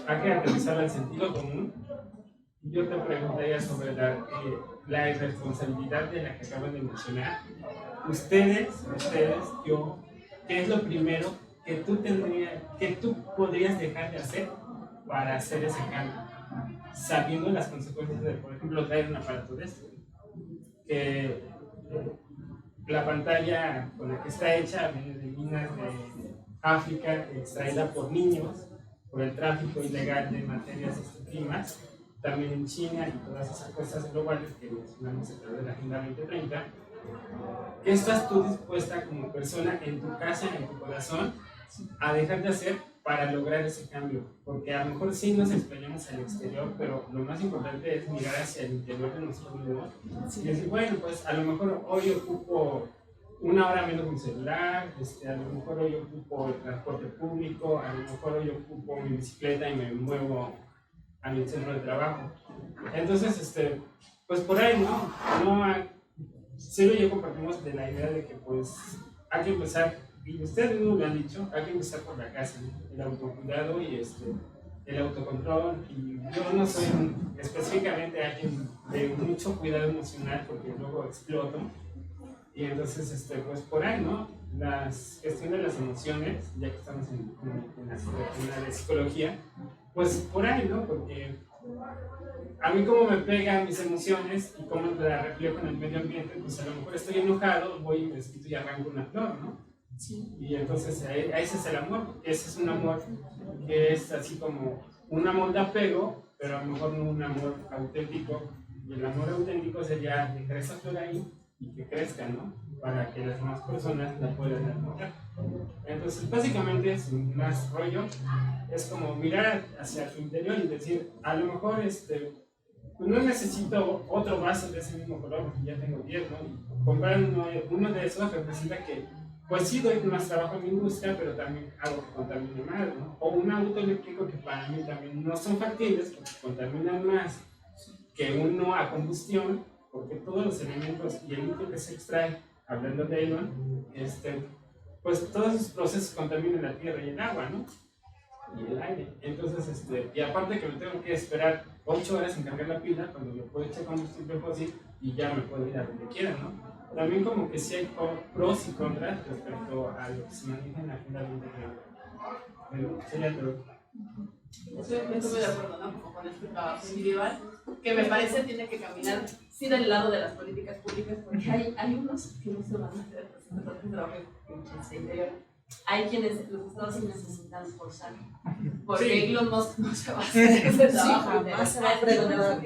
hay que aterrizar al sentido común. Yo te preguntaría sobre la irresponsabilidad de la que acaban de mencionar. Ustedes, yo, ¿qué es lo primero que tú podrías dejar de hacer para hacer ese cambio? Sabiendo las consecuencias de, por ejemplo, traer un aparato de esto. Que la pantalla con la que está hecha viene de minas de África, extraída por niños, por el tráfico ilegal de materias primas, también en China y todas esas cosas globales que mencionamos a través de la Agenda 2030. ¿Qué estás tú dispuesta como persona en tu casa, en tu corazón, a dejar de hacer para lograr ese cambio, porque a lo mejor sí nos explayamos al exterior, pero lo más importante es mirar hacia el interior de nosotros mismos y decir, bueno, pues a lo mejor hoy ocupo una hora menos mi celular, a lo mejor hoy ocupo el transporte público, a lo mejor hoy ocupo mi bicicleta y me muevo a mi centro de trabajo. Entonces, pues por ahí, Celo y yo compartimos de la idea de que pues hay que empezar, y ustedes mismos lo han dicho, hay que empezar por la casa, ¿no? El autocuidado y el autocontrol. Y yo no soy específicamente alguien de mucho cuidado emocional porque luego exploto. Y entonces, pues por ahí, ¿no? La gestión de las emociones, ya que estamos en la de psicología, pues por ahí, ¿no? Porque a mí como me pegan mis emociones y cómo la reflejo en el medio ambiente, pues a lo mejor estoy enojado, voy y me quito y arranco una flor, ¿no? Sí. Y entonces ese es el amor, ese es un amor que es así como un amor de apego, pero a lo mejor no un amor auténtico. Y el amor auténtico sería dejar esa flor ahí y que crezca, ¿no? Para que las demás personas la puedan admirar. Entonces, básicamente, sin más rollo, es como mirar hacia tu interior y decir, a lo mejor pues no necesito otro vaso de ese mismo color porque ya tengo 10, ¿no? Y comprar uno de esos representa que, pues sí doy más trabajo en mi industria, pero también hago que contamine más, ¿no? O un auto eléctrico que para mí también no son factibles porque contaminan más que uno a combustión, porque todos los elementos y el litio que se extrae, hablando de Elon, pues todos esos procesos contaminan la tierra y el agua, ¿no? Y el aire. Entonces, y aparte que me tengo que esperar 8 horas en cargar la pila, cuando le puedo echar combustible fósil y ya me puedo ir a donde quiera, ¿no? También como que sí hay pros y contras respecto a lo que se maneja en la Agenda 2030. Pero sería todo. Estoy de acuerdo, ¿no? Como con este trabajo individual, que me parece tiene que caminar sí del lado de las políticas públicas, porque hay unos que no se van a hacer, que trabajan en interior. Hay quienes los estados sí necesitan forzar, porque Elon Musk no se va a hacer ese trabajo, jamás se va a redondear.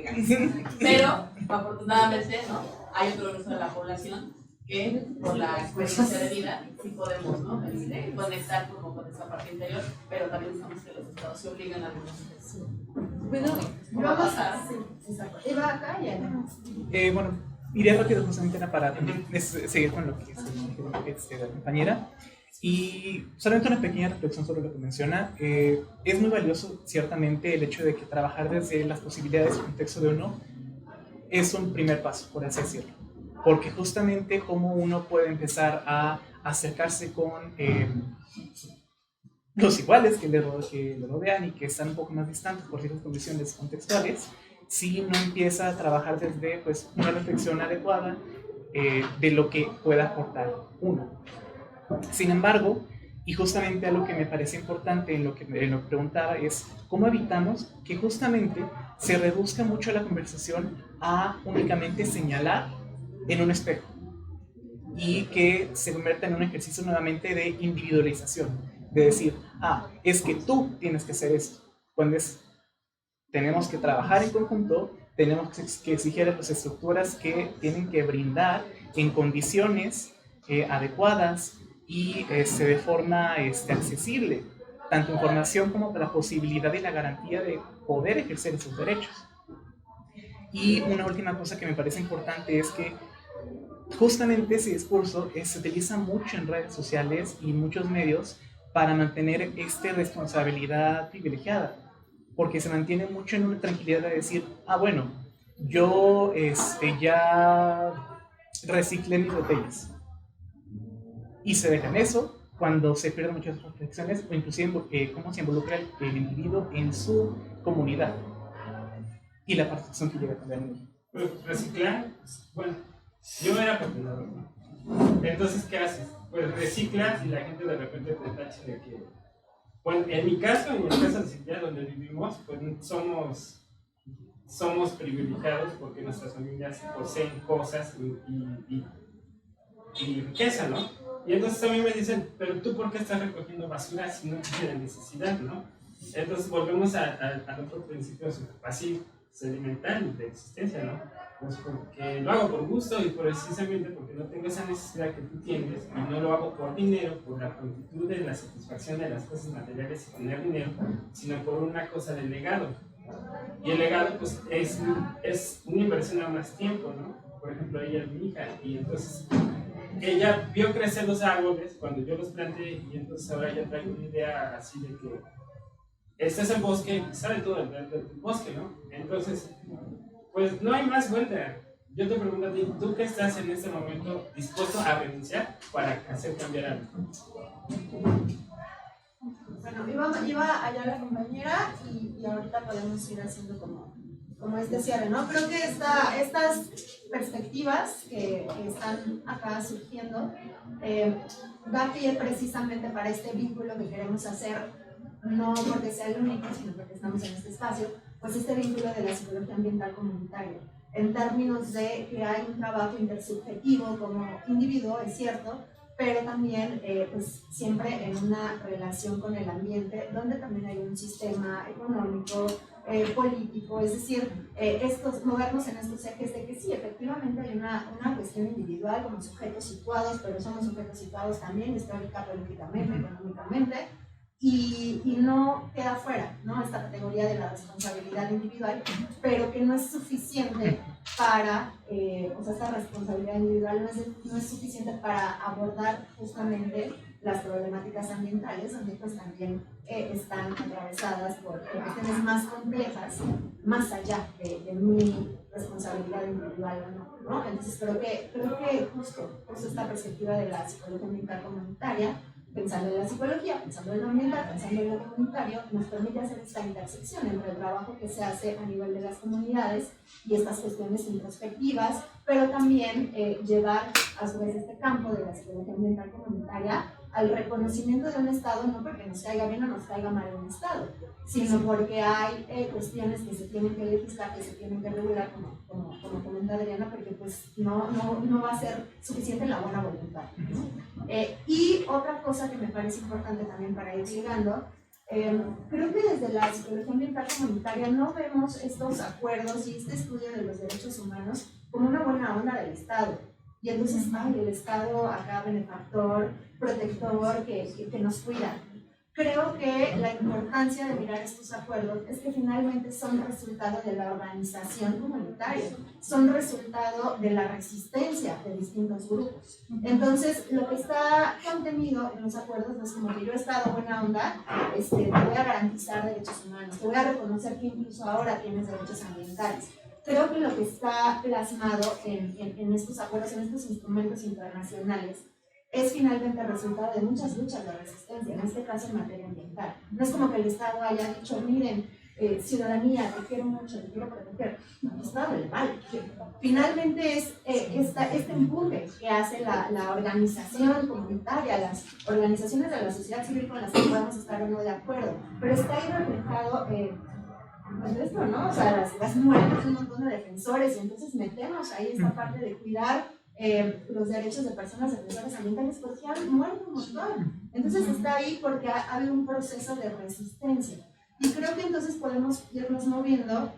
Pero afortunadamente, ¿no? Hay otro grueso de la población que por la experiencia de vida sí podemos, ¿no? Conectar como con esa parte interior, pero también sabemos que los estados se obligan a algunas cosas. Bueno, vamos a... Eva acá y Ana. Bueno, iré rápido justamente para seguir con lo que dice la compañera. Y solamente una pequeña reflexión sobre lo que menciona. Es muy valioso, ciertamente, el hecho de que trabajar desde las posibilidades del contexto de uno es un primer paso, por así decirlo. Porque justamente como uno puede empezar a acercarse con los iguales que le rodean y que están un poco más distantes por ciertas condiciones contextuales, si no empieza a trabajar desde pues, una reflexión adecuada de lo que pueda aportar uno. Sin embargo, y justamente algo que me parece importante en lo que preguntaba es cómo evitamos que justamente se reduzca mucho la conversación a únicamente señalar en un espejo y que se convierta en un ejercicio nuevamente de individualización, de decir, es que tú tienes que hacer esto, cuando tenemos que trabajar en conjunto, tenemos que exigir a las estructuras que tienen que brindar en condiciones adecuadas y de forma accesible, tanto información como la posibilidad y la garantía de poder ejercer esos derechos. Y una última cosa que me parece importante es que justamente ese discurso se utiliza mucho en redes sociales y muchos medios para mantener esta responsabilidad privilegiada, porque se mantiene mucho en una tranquilidad de decir, bueno, yo ya reciclé mis botellas. Y se deja en eso cuando se pierden muchas reflexiones o inclusive cómo se involucra el individuo en su comunidad y la participación que llega también. Pues reciclar, bueno, yo era patinador, ¿no? Entonces, ¿qué haces? Pues reciclas y la gente de repente te tacha de que, bueno, en mi caso, en el caso de Cintia, donde vivimos, pues somos privilegiados porque nuestras familias poseen cosas y riqueza, ¿no? Y entonces a mí me dicen, pero tú ¿por qué estás recogiendo basura si no tienes necesidad, no? Entonces volvemos al otro principio, así, elemental de existencia, ¿no? Pues porque lo hago por gusto y precisamente porque no tengo esa necesidad que tú tienes y no lo hago por dinero, por la prontitud de la satisfacción de las cosas materiales y tener dinero, sino por una cosa del legado. Y el legado pues es una inversión a más tiempo, ¿no? Por ejemplo, ella es mi hija y entonces ella vio crecer los árboles cuando yo los planté y entonces ahora ella trae una idea así de que este es el bosque y sale todo el bosque, ¿no? Entonces, pues no hay más vuelta. Yo te pregunto a ti, ¿tú qué estás en este momento dispuesto a renunciar para hacer cambiar algo? Bueno, iba allá la compañera y ahorita podemos ir haciendo como este cierre, ¿no? Creo que estas perspectivas que están acá surgiendo da pie precisamente para este vínculo que queremos hacer, no porque sea el único, sino porque estamos en este espacio, pues este vínculo de la psicología ambiental comunitaria, en términos de que hay un trabajo intersubjetivo como individuo, es cierto, pero también pues siempre en una relación con el ambiente, donde también hay un sistema económico, político, es decir, movernos en estos ejes de que sí, efectivamente hay una cuestión individual como sujetos situados, pero somos sujetos situados también histórica, políticamente, económicamente, y no queda fuera, ¿no? Esta categoría de la responsabilidad individual, pero que no es suficiente para, o sea, esta responsabilidad individual no es suficiente para abordar justamente las problemáticas ambientales, donde pues también están atravesadas por cuestiones más complejas, más allá de mi responsabilidad individual o no. Entonces creo que justo esta perspectiva de la psicología ambiental comunitaria, pensando en la psicología, pensando en lo ambiental, pensando en lo comunitario, nos permite hacer esta intersección entre el trabajo que se hace a nivel de las comunidades y estas cuestiones introspectivas, pero también llevar a su vez este campo de la psicología ambiental comunitaria al reconocimiento de un Estado, no porque nos caiga bien o nos caiga mal un Estado, sino porque hay cuestiones que se tienen que legislar, que se tienen que regular, como comenta Adriana, porque pues no va a ser suficiente la buena voluntad, ¿no? Y otra cosa que me parece importante también para ir llegando, creo que desde la psicología ambiental comunitaria no vemos estos acuerdos y este estudio de los derechos humanos como una buena onda del Estado. Y entonces, el Estado acá benefactor, protector, que nos cuida. Creo que la importancia de mirar estos acuerdos es que finalmente son resultado de la organización comunitaria, son resultado de la resistencia de distintos grupos. Entonces, lo que está contenido en los acuerdos no es como que yo he estado buena onda, te voy a garantizar derechos humanos, te voy a reconocer que incluso ahora tienes derechos ambientales. Creo que lo que está plasmado en estos acuerdos, en estos instrumentos internacionales, es finalmente el resultado de muchas luchas de resistencia, en este caso en materia ambiental. No es como que el Estado haya dicho, miren, ciudadanía, te quiero mucho, te quiero proteger. No, el Estado le vale. Finalmente es este empuje que hace la organización comunitaria, las organizaciones de la sociedad civil con las que podemos estar o no de acuerdo, pero está ahí reflejado pues esto, ¿no? O sea, las muertes de un montón de defensores, y entonces metemos ahí esta parte de cuidar los derechos de personas defensoras ambientales, porque han muerto un montón. Entonces está ahí porque ha habido un proceso de resistencia. Y creo que entonces podemos irnos moviendo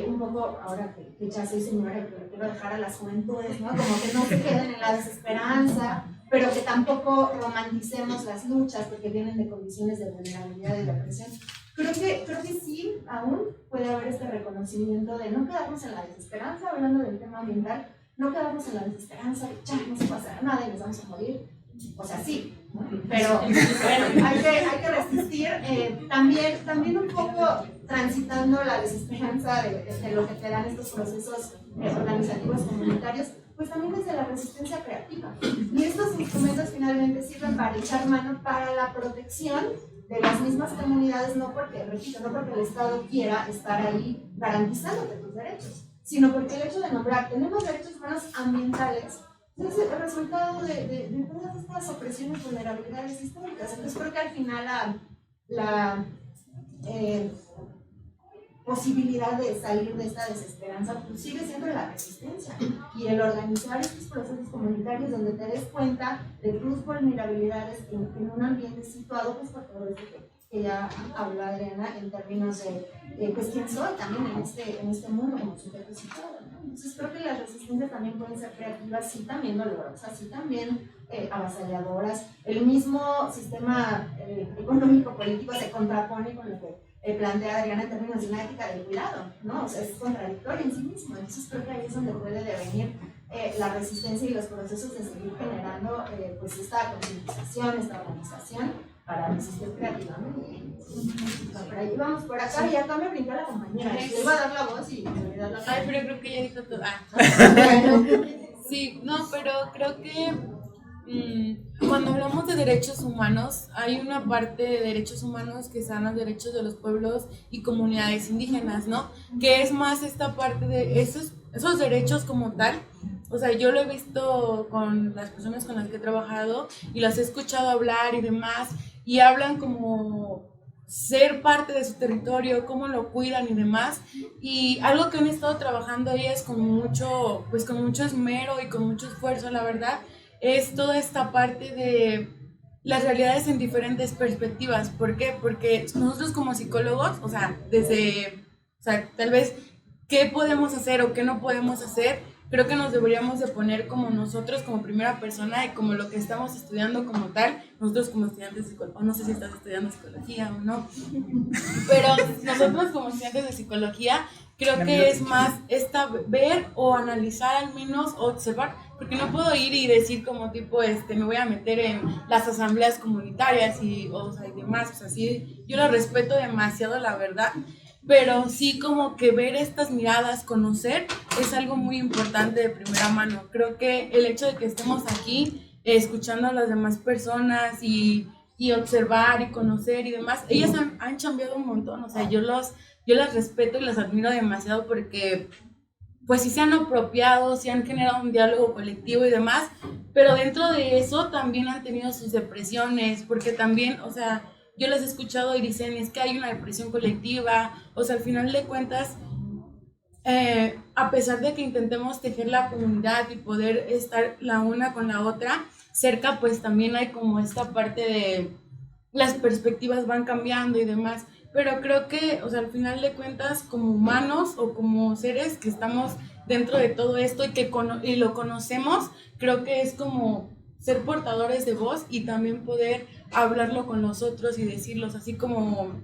un poco, ahora que ya soy señora y que quiero dejar a las juventudes, ¿no? Como que no se queden en la desesperanza, pero que tampoco romanticemos las luchas porque vienen de condiciones de vulnerabilidad y de opresión. Creo que sí, aún puede haber este reconocimiento de no quedarnos en la desesperanza, hablando del tema ambiental, no quedarnos en la desesperanza de ya no se pasará nada y nos vamos a morir. O sea, sí, pero bueno, hay que resistir. También un poco transitando la desesperanza de lo que te dan estos procesos organizativos comunitarios, pues también desde la resistencia creativa. Y estos instrumentos finalmente sirven para echar mano para la protección de las mismas comunidades, no porque, repito, no porque el Estado quiera estar ahí garantizándote tus derechos, sino porque el hecho de nombrar, tenemos derechos humanos ambientales, es el resultado de todas estas opresiones y vulnerabilidades históricas. Entonces creo que al final la posibilidad de salir de esta desesperanza pues sigue siendo la resistencia y el organizar estos procesos comunitarios donde te des cuenta de tus vulnerabilidades en un ambiente situado pues por todo esto que ya habló Adriana en términos de pues quién soy también en este mundo como sujeto situado, ¿no? Entonces creo que las resistencias también pueden ser creativas, sí también dolorosas, sí también avasalladoras. El mismo sistema económico político se contrapone con lo que plantea Adriana en términos de una ética del cuidado, ¿no? O sea, es contradictorio en sí mismo. Entonces creo que ahí es donde puede devenir la resistencia y los procesos de seguir generando pues esta concientización, esta organización para resistir creativamente. Por ahí vamos, por acá, y acá me brincó la compañera. Le iba a dar la voz y me olvidó la voz. Ay, pero creo que ya dijo todo. Sí, no, pero creo que cuando hablamos de derechos humanos, hay una parte de derechos humanos que son los derechos de los pueblos y comunidades indígenas, ¿no? Que es más esta parte de esos derechos como tal. O sea, yo lo he visto con las personas con las que he trabajado y las he escuchado hablar y demás, y hablan como ser parte de su territorio, cómo lo cuidan y demás. Y algo que han estado trabajando ellas con mucho esmero y con mucho esfuerzo, la verdad, es toda esta parte de las realidades en diferentes perspectivas. ¿Por qué? Porque nosotros como psicólogos, o sea, tal vez qué podemos hacer o qué no podemos hacer, creo que nos deberíamos de poner como nosotros, como primera persona y como lo que estamos estudiando como tal, nosotros como estudiantes de psicología, no sé si estás estudiando psicología o no, pero nosotros como estudiantes de psicología, creo que es más ver o analizar al menos, o observar, porque no puedo ir y decir como tipo, me voy a meter en las asambleas comunitarias y demás, o sea, sí, yo lo respeto demasiado, la verdad. Pero sí como que ver estas miradas, conocer, es algo muy importante de primera mano. Creo que el hecho de que estemos aquí escuchando a las demás personas y observar y conocer y demás, ellas han cambiado un montón. O sea, yo las respeto y las admiro demasiado porque pues sí se han apropiado, sí han generado un diálogo colectivo y demás, pero dentro de eso también han tenido sus depresiones, porque también, o sea, yo las he escuchado y dicen, es que hay una depresión colectiva, o sea, al final de cuentas, a pesar de que intentemos tejer la comunidad y poder estar la una con la otra cerca, pues también hay como esta parte de las perspectivas van cambiando y demás, pero creo que, o sea, al final de cuentas, como humanos o como seres que estamos dentro de todo esto y lo conocemos, creo que es como ser portadores de voz y también poder hablarlo con los otros y decirlos, así como,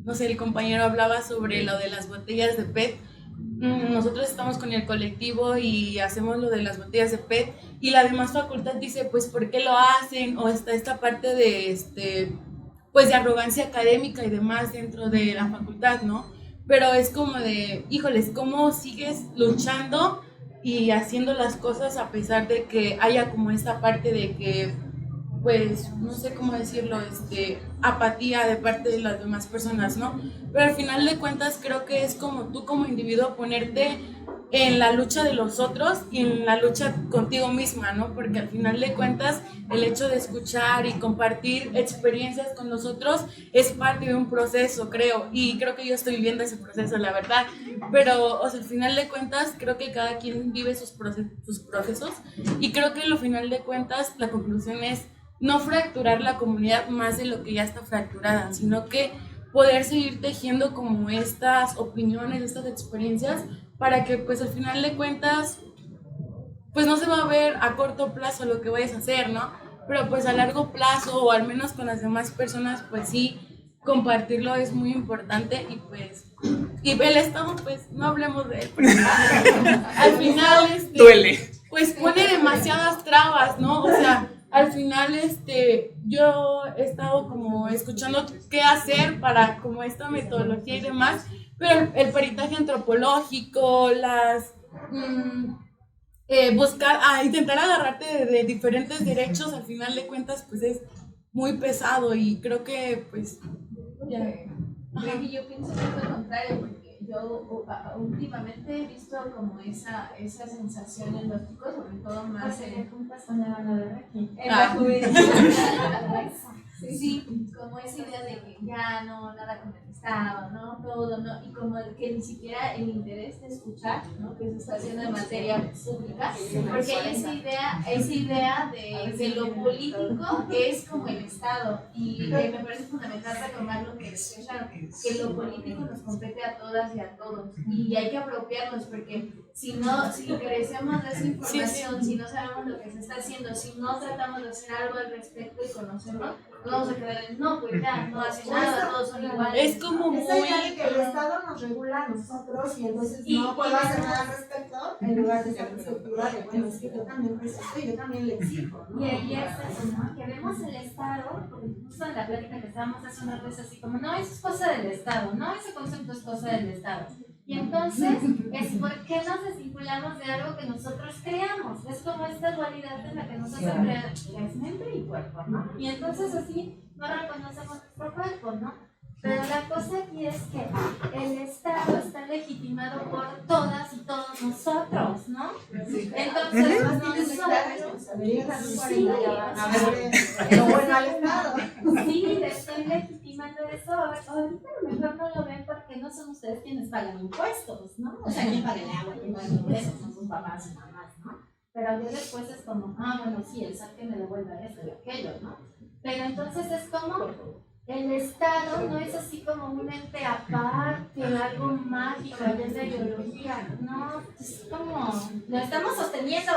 no sé, el compañero hablaba sobre lo de las botellas de PET. Nosotros estamos con el colectivo y hacemos lo de las botellas de PET y la demás facultad dice, pues, ¿por qué lo hacen? O está esta parte de, pues, de arrogancia académica y demás dentro de la facultad, ¿no? Pero es como de, híjoles, ¿cómo sigues luchando y haciendo las cosas a pesar de que haya como esta parte de que, pues, no sé cómo decirlo, apatía de parte de las demás personas, ¿no? Pero al final de cuentas creo que es como tú como individuo ponerte en la lucha de los otros y en la lucha contigo misma, ¿no? Porque al final de cuentas el hecho de escuchar y compartir experiencias con los otros es parte de un proceso, creo, y creo que yo estoy viviendo ese proceso, la verdad, pero, o sea, al final de cuentas creo que cada quien vive sus procesos y creo que al final de cuentas la conclusión es no fracturar la comunidad más de lo que ya está fracturada, sino que poder seguir tejiendo como estas opiniones, estas experiencias, para que pues al final de cuentas pues no se va a ver a corto plazo lo que vayas a hacer, ¿no? Pero pues a largo plazo o al menos con las demás personas pues sí, compartirlo es muy importante y pues y el Estado pues no hablemos de él porque al final duele, pues pone demasiadas trabas, ¿no? O sea, al final yo he estado como escuchando qué hacer para como esta metodología y demás, pero el peritaje antropológico, intentar agarrarte de diferentes derechos, al final de cuentas, pues es muy pesado y creo que, pues, ya. Yo pienso que lo contrario, porque yo últimamente he visto como esa sensación en los chicos, sobre todo más en la juventud. Sí, como esa idea de que ya no, nada con el Estado, ¿no? Todo, ¿no? Y como que ni siquiera el interés de escuchar, ¿no? Que se está haciendo en materia pública, porque hay esa idea de que lo político es como el Estado, y me parece fundamental retomar lo que decía Sharon, que lo político nos compete a todas y a todos, y hay que apropiarnos, porque si carecemos de esa información, si no sabemos lo que se está haciendo, si no tratamos de hacer algo al respecto y conocerlo, no vamos a quedar en, no, pues ya, no hace nada, todos son iguales. Es como muy... Esa idea de que el Estado nos regula a nosotros y entonces no puedo hacer nada al respecto, en lugar de esa perspectiva de, bueno, es que yo también preciso y yo también le exijo, ¿no? Y ahí es eso, ¿no? Que vemos el Estado, porque justo en la plática que estábamos hace unas veces así como, no, eso es cosa del Estado, no, ese concepto es cosa del Estado. Y entonces, es por qué nos desvinculamos de algo que nosotros creamos. Es como esta dualidad en la que nosotros creamos, que es mente y cuerpo, ¿no? Y entonces así no reconocemos nuestro cuerpo, ¿no? Pero la cosa aquí es que el Estado está legitimado por todas y todos nosotros, ¿no? Entonces, Lo bueno al Estado. sí, le estoy legitimando eso. Ahorita a lo mejor no lo ven porque no son ustedes quienes pagan impuestos, ¿no? O sea, ¿quién paga el agua? ¿Quién paga ingresos? Son sus papás y mamás, ¿no? Pero ya después es como, bueno, sí, el SAT que me devuelva esto y aquello, ¿no? Pero entonces es como... El Estado no es así como un ente aparte, algo mágico, allá en la ideología, no, es como, lo estamos sosteniendo,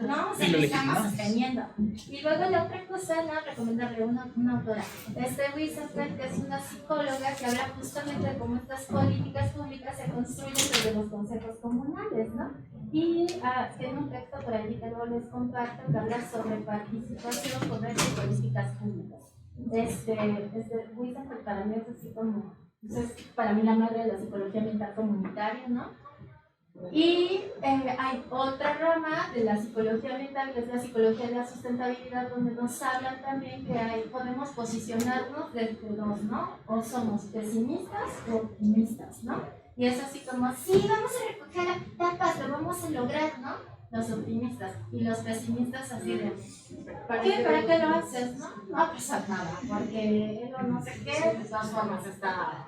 no, o sea, lo estamos sosteniendo. Y luego la otra cosa, no, recomendarle una autora, Wiesenfeld, que es una psicóloga que habla justamente de cómo estas políticas públicas se construyen desde los consejos comunales, ¿no? Y tiene un texto por allí que luego les comparto que habla sobre participación, comercio y políticas públicas. Wiesenfeld para mí es así como, es para mí la madre de la psicología ambiental comunitaria, ¿no? Y hay otra rama de la psicología ambiental, que es la psicología de la sustentabilidad, donde nos hablan también que podemos posicionarnos desde dos, ¿no? O somos pesimistas o optimistas, ¿no? Y es así como, sí, vamos a recoger la paz, lo vamos a lograr, ¿no? Los optimistas y los pesimistas así de ¿para qué lo haces? No va a pasar nada, porque él no sé qué, de todas formas está.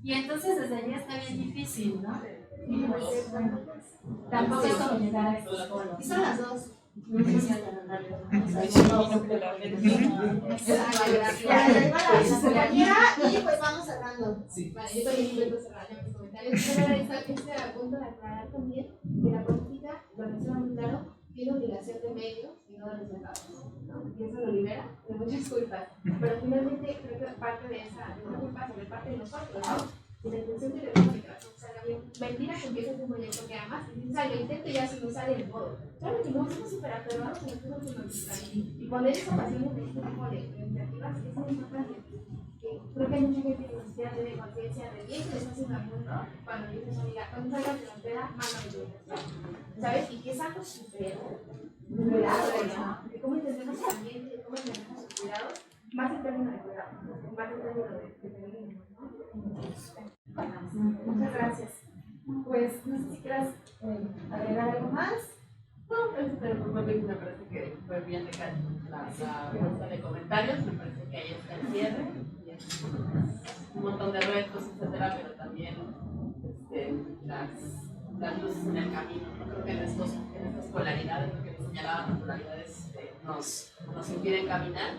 Y entonces desde allí está bien difícil, ¿no? Y pues, bueno, tampoco es como llegar a estos polos. Y son las dos. Y pues vamos cerrando. Vale, yo también intento cerrar ya mis comentarios. Pero este punto de aclarar también que la política, lo menciona muy claro, tiene obligación de medios y no de los estados, ¿no? Y eso lo libera de muchas culpas. Pero finalmente creo que parte de esa culpa sobre parte de nosotros, ¿no? Y la intención que tenemos de que las cosas salgan bien. Mentira que empieces un proyecto que amas y dices, lo intento y ya se nos sale el modo. Claro que no, somos súper aferrados en las cosas que nos gustan. Y poner esa pasión de este tipo de iniciativas es muy importante. Creo que hay mucha gente que ni siquiera tiene conciencia de bien que les hace una mundo cuando dices, amiga, cuando salgas de la peda, mándame tu dirección. ¿Sabes? Y que es algo súper cuidado, ¿no? De cómo entendemos el ambiente, de cómo entendemos los cuidados, más en términos de cuidado, más en términos de feminismo, ¿no? Muchas gracias. Pues no sé si quieras agregar algo más. No, pero como me parece que fue bien la bolsa de comentarios, me parece que ahí está el cierre, un montón de retos, etcétera, pero también las luces en el camino. ¿No? Creo que en estas polaridades, lo que les señalaba, las polaridades nos impiden caminar,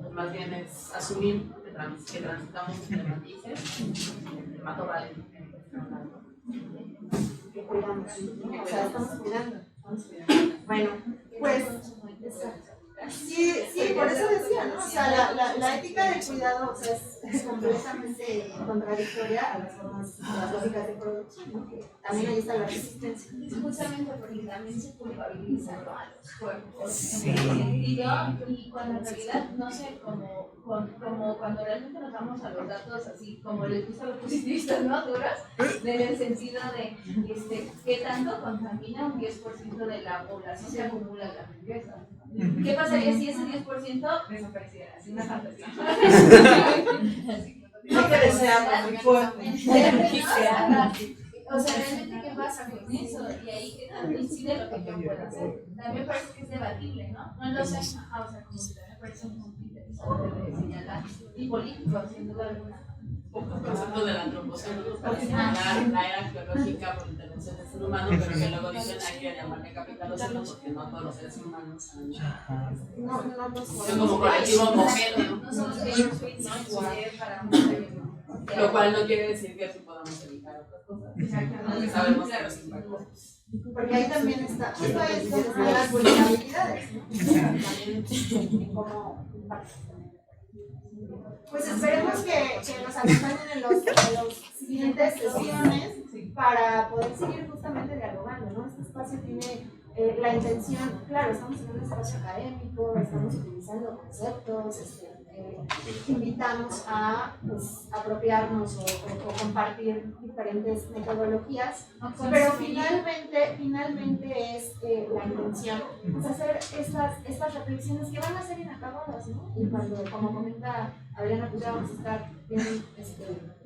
pues más bien es asumir que transitamos entre matices, el matorral Que cuidamos. O sea, estamos cuidando. Bueno, pues sí, por eso decía, ¿no? O sea, la ética del cuidado, o sea, es completamente contradictoria a las formas, a las lógicas de producción, ¿no? Que también ahí está la resistencia. Justamente porque también se culpabiliza a los cuerpos Sí. en ese sentido, y cuando en realidad, no sé, como cuando realmente nos vamos a los datos así, como les gusta a los positivistas, ¿no? Duros, en el sentido de qué tanto contamina un 10% de la población que acumula la riqueza. ¿Qué pasaría si ese 10% desapareciera? Así una fantasía. No que deseamos muy fuerte. O sea, realmente, ¿qué pasa con eso? Y ahí, ¿qué tanto incide lo que yo puedo hacer? También parece que es debatible, ¿no? No lo sé. O sea, como que también parece un conflicto que se debe señalar. Y político, sin duda alguna. concepto de la antropoceno para señalar la era geológica por intervención del ser humano, pero que luego dicen hay que llamarle capitaloceno porque no todos los seres humanos son como colectivo homogéneo. No somos ellos, para Lo cual no quiere decir que sí podamos evitar otras cosas. Porque sabemos que los impactos. Porque ahí también está, justo es donde están las vulnerabilidades, ¿no? También cómo impacta. Pues esperemos que nos acompañen en los siguientes sesiones para poder seguir justamente dialogando, ¿no? Este espacio tiene la intención, claro, estamos en un espacio académico, estamos utilizando conceptos, invitamos a pues, apropiarnos o compartir diferentes metodologías, pero finalmente es la intención pues, hacer estas reflexiones que van a ser inacabadas, ¿no? Y cuando, como comenta Adriana, pues ya vamos a estar bien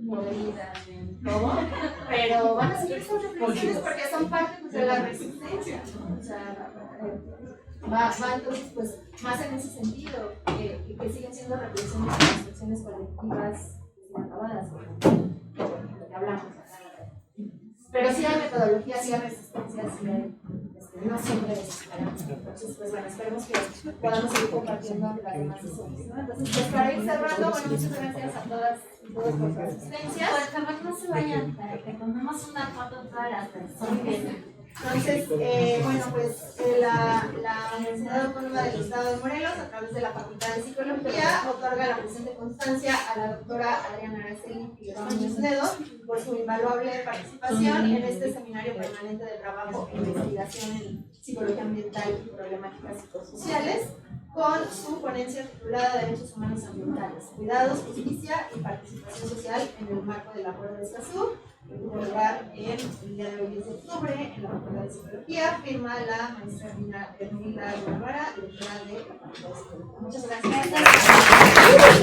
podridas, bien todo, pero van a seguir estas reflexiones porque son parte pues, de la resistencia, ¿no? O sea, va entonces pues más en ese sentido, que siguen siendo reflexiones colectivas inacabadas, como lo que hablamos acá. Pero sí hay metodologías, sí hay resistencias, sí hay, no siempre desesperamos. Entonces, pues bueno, esperemos que podamos seguir compartiendo las demás sesiones, ¿no? Entonces, pues para ir cerrando, bueno, muchas gracias a todas y todos por su asistencia. Por favor, no se vayan, para que tomemos una foto todas las personas. Entonces, bueno, pues la Universidad Autónoma del Estado de Morelos, a través de la Facultad de Psicología, otorga la presente constancia a la doctora Adriana Araceli Figueroa Ledo por su invaluable participación en este seminario permanente de trabajo e investigación en psicología ambiental y problemáticas psicosociales, con su ponencia titulada Derechos Humanos Ambientales, Cuidados, Justicia y Participación Social en el marco del Acuerdo de Escazú, que tuvo lugar el día de hoy, 10 de octubre, en la Facultad de Psicología. Firma la maestra Ermila Guevara, directora de la Facultad de Psicología. Muchas gracias.